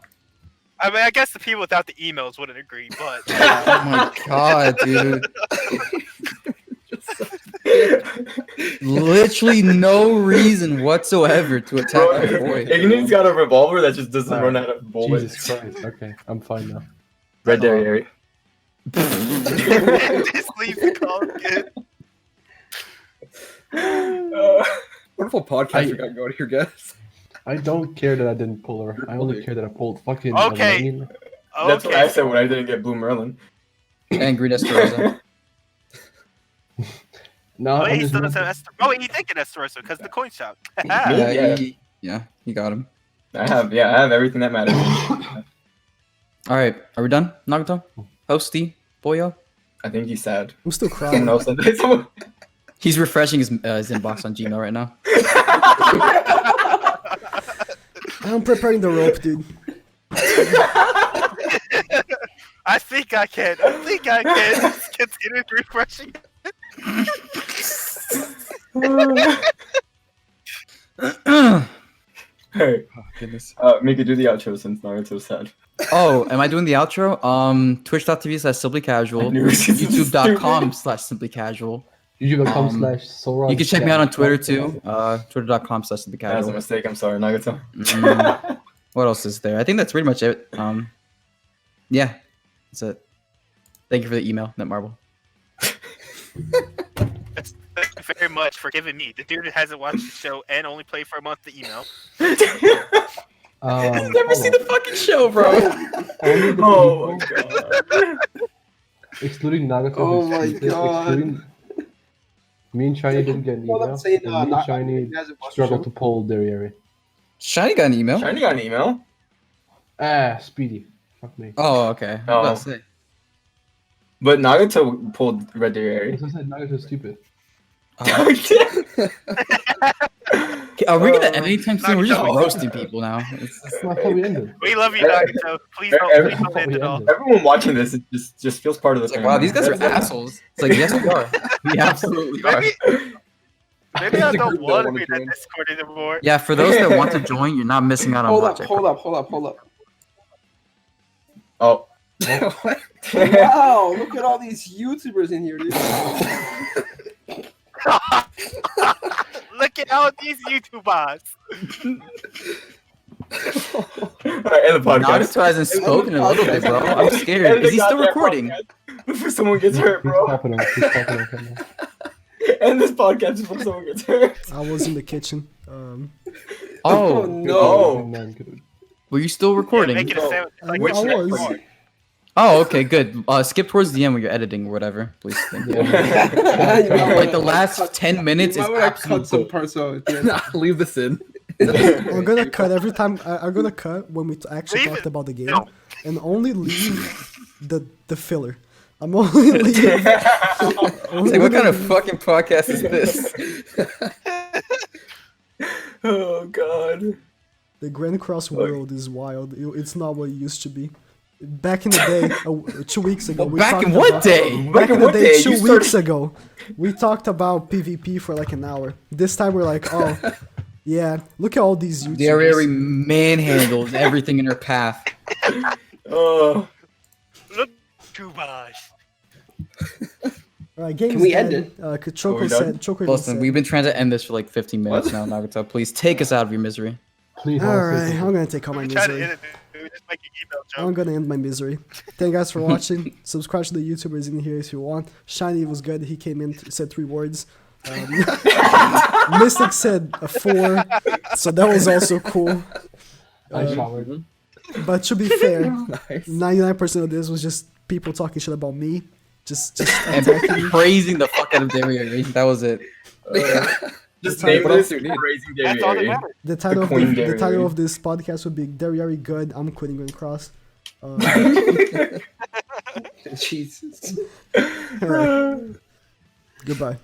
Speaker 2: I mean, I guess the people without the emails wouldn't agree, but
Speaker 3: Oh my god, dude. Literally no reason whatsoever to attack my boy.
Speaker 7: Ignant's got a revolver that just doesn't run out of bullets.
Speaker 11: Jesus Christ. Okay, I'm fine now.
Speaker 7: Red Derriere.
Speaker 2: just leave the call again.
Speaker 5: Wonderful podcast we got going here, guys.
Speaker 11: I don't care that I didn't pull her. I only care that I pulled fucking.
Speaker 2: Okay.
Speaker 11: Elaine.
Speaker 7: That's what I said when I didn't get Blue Merlin.
Speaker 3: And Green Esterosa.
Speaker 11: No,
Speaker 2: Oh,
Speaker 11: I'm
Speaker 2: he
Speaker 11: just
Speaker 2: still
Speaker 11: not-
Speaker 2: doesn't have Oh, he did get Esterosa because the coin shop.
Speaker 3: Yeah, he got him.
Speaker 7: I have everything that matters.
Speaker 3: All right, are we done? Nagato? Hosty? Boyo?
Speaker 7: I think he's sad.
Speaker 1: I'm still
Speaker 7: Someone
Speaker 1: crying.
Speaker 7: else said that.
Speaker 3: He's refreshing his inbox on Gmail right now.
Speaker 1: I'm preparing the rope, dude.
Speaker 2: I think I can. Just continue refreshing.
Speaker 7: Hey,
Speaker 3: Goodness.
Speaker 7: Mika, do the outro since Naruto's sad.
Speaker 3: Oh, am I doing the outro? Twitch.tv/simplycasual,
Speaker 7: knew it was
Speaker 3: youtube.com/simplycasual.
Speaker 11: YouTube.com/Sora.
Speaker 3: You can check me out on Twitter too. Twitter.com/simplycasual.
Speaker 7: That was a mistake. I'm sorry, Nagato.
Speaker 3: What else is there? I think that's pretty much it. Yeah, that's it. Thank you for the email, Netmarble.
Speaker 2: Thank you very much for giving me. The dude who hasn't watched the show and only played for a month the email.
Speaker 3: Never seen the fucking show, bro.
Speaker 11: Only the
Speaker 7: Oh
Speaker 11: people,
Speaker 7: my god.
Speaker 11: excluding Nagato.
Speaker 6: Oh
Speaker 11: who's
Speaker 6: my
Speaker 11: stupid,
Speaker 6: God.
Speaker 11: Excluding, me and Shiny didn't get an
Speaker 6: Well, I'm
Speaker 11: email.
Speaker 6: saying,
Speaker 11: And me and
Speaker 6: not-
Speaker 11: Shiny
Speaker 6: you guys have watched the
Speaker 11: struggled
Speaker 6: show?
Speaker 11: to pull Derriere.
Speaker 3: Shiny got an email.
Speaker 7: Shiny got an email.
Speaker 11: Speedy. Fuck me.
Speaker 3: Oh, okay.
Speaker 7: Oh.
Speaker 3: Let's say.
Speaker 7: But Nagato pulled Red Derriere.
Speaker 11: As I said, Nagato's stupid.
Speaker 3: Okay, are we gonna end anytime soon? We're just
Speaker 2: Nagato.
Speaker 3: roasting people now. It's
Speaker 11: That's not how we ended.
Speaker 2: We love you, Nagato. Please don't end it all.
Speaker 7: Everyone watching this it just feels part of the
Speaker 3: like,
Speaker 7: family.
Speaker 3: wow, these guys are
Speaker 7: That's-
Speaker 3: assholes. It's like, yes, we are. We absolutely are.
Speaker 2: Maybe I
Speaker 5: There's a
Speaker 2: don't
Speaker 5: group that
Speaker 2: want to
Speaker 5: wanna
Speaker 2: be in that
Speaker 5: join.
Speaker 2: Discord anymore.
Speaker 3: Yeah, for those that want to join, you're not missing out on
Speaker 6: Hold up,
Speaker 3: Logic.
Speaker 6: hold up.
Speaker 7: Oh.
Speaker 6: Wow, look at all these YouTubers in here, dude.
Speaker 2: Look at all these YouTubers.
Speaker 7: Alright, end the podcast.
Speaker 3: Naruto hasn't spoken in a little bit, bro. I'm scared. Is he still recording?
Speaker 7: Before someone gets hurt,
Speaker 11: He's
Speaker 7: bro.
Speaker 11: popping up. He's popping up right now.
Speaker 7: End this podcast before someone gets hurt.
Speaker 1: I was in the kitchen.
Speaker 3: Oh,
Speaker 7: no.
Speaker 11: And then good.
Speaker 3: were you still recording?
Speaker 2: Making a sandwich. Like,
Speaker 7: Which
Speaker 1: I
Speaker 7: next
Speaker 1: was.
Speaker 7: part?
Speaker 3: Oh, okay, good. Skip towards the end when you're editing or whatever, please. Thank you.
Speaker 11: Yeah.
Speaker 3: Like the last 10 minutes is
Speaker 6: Why would I
Speaker 3: absolute
Speaker 6: cut some
Speaker 3: bull.
Speaker 6: parts out at the end?
Speaker 5: Leave this in.
Speaker 1: I'm gonna cut every time. I'm gonna cut when we actually
Speaker 2: Leave
Speaker 1: talked
Speaker 2: it.
Speaker 1: about the game,
Speaker 2: No.
Speaker 1: and only leave the filler. I'm only leaving.
Speaker 3: It's like, what kind of fucking podcast is this?
Speaker 7: Oh god.
Speaker 1: The Grand Cross world is wild. It's not what it used to be. Back in the day, 2 weeks ago, we
Speaker 3: Back
Speaker 1: talked
Speaker 3: in what
Speaker 1: about-
Speaker 3: day?
Speaker 1: Back in the
Speaker 7: what
Speaker 1: day,
Speaker 7: day?
Speaker 1: 2
Speaker 7: You
Speaker 1: weeks
Speaker 7: started-
Speaker 1: ago, we talked about PvP for like an hour. This time we're like, oh, yeah, look at all these YouTubers.
Speaker 3: They're very manhandled everything in her path.
Speaker 7: Oh.
Speaker 2: Look, YouTubers.
Speaker 1: All right, game's
Speaker 6: Can we
Speaker 1: dead.
Speaker 6: end it?
Speaker 1: Choco
Speaker 7: we
Speaker 1: said.
Speaker 7: done?
Speaker 1: Choco even
Speaker 3: Listen,
Speaker 1: said.
Speaker 3: we've been trying to end this for like 15 minutes now, Nagato. Please take us out of your misery.
Speaker 11: Please.
Speaker 1: All right, I'm gonna take all my
Speaker 2: We tried to
Speaker 1: misery.
Speaker 2: end it, dude. We just make an email
Speaker 1: I'm
Speaker 2: joke.
Speaker 1: gonna end my misery. Thank you guys for watching. Subscribe to the YouTubers in here if you want. Shiny was good. He came in, said 3 words. Mystic said a 4, so that was also cool.
Speaker 11: I showered.
Speaker 1: But to be fair,
Speaker 5: Nice.
Speaker 1: 99% of this was just people talking shit about me. Just
Speaker 3: And praising the fuck out of Derriere. That was it.
Speaker 7: Just
Speaker 1: That's
Speaker 7: name
Speaker 1: all-
Speaker 7: this
Speaker 5: you need.
Speaker 7: Raising
Speaker 2: That's all that
Speaker 7: Derriere.
Speaker 2: matters.
Speaker 1: the title
Speaker 7: Queen
Speaker 1: of the title
Speaker 7: Derriere.
Speaker 1: of this podcast would be Derriere good. I'm quitting Grand Cross.
Speaker 6: Jesus.
Speaker 1: All right. Goodbye.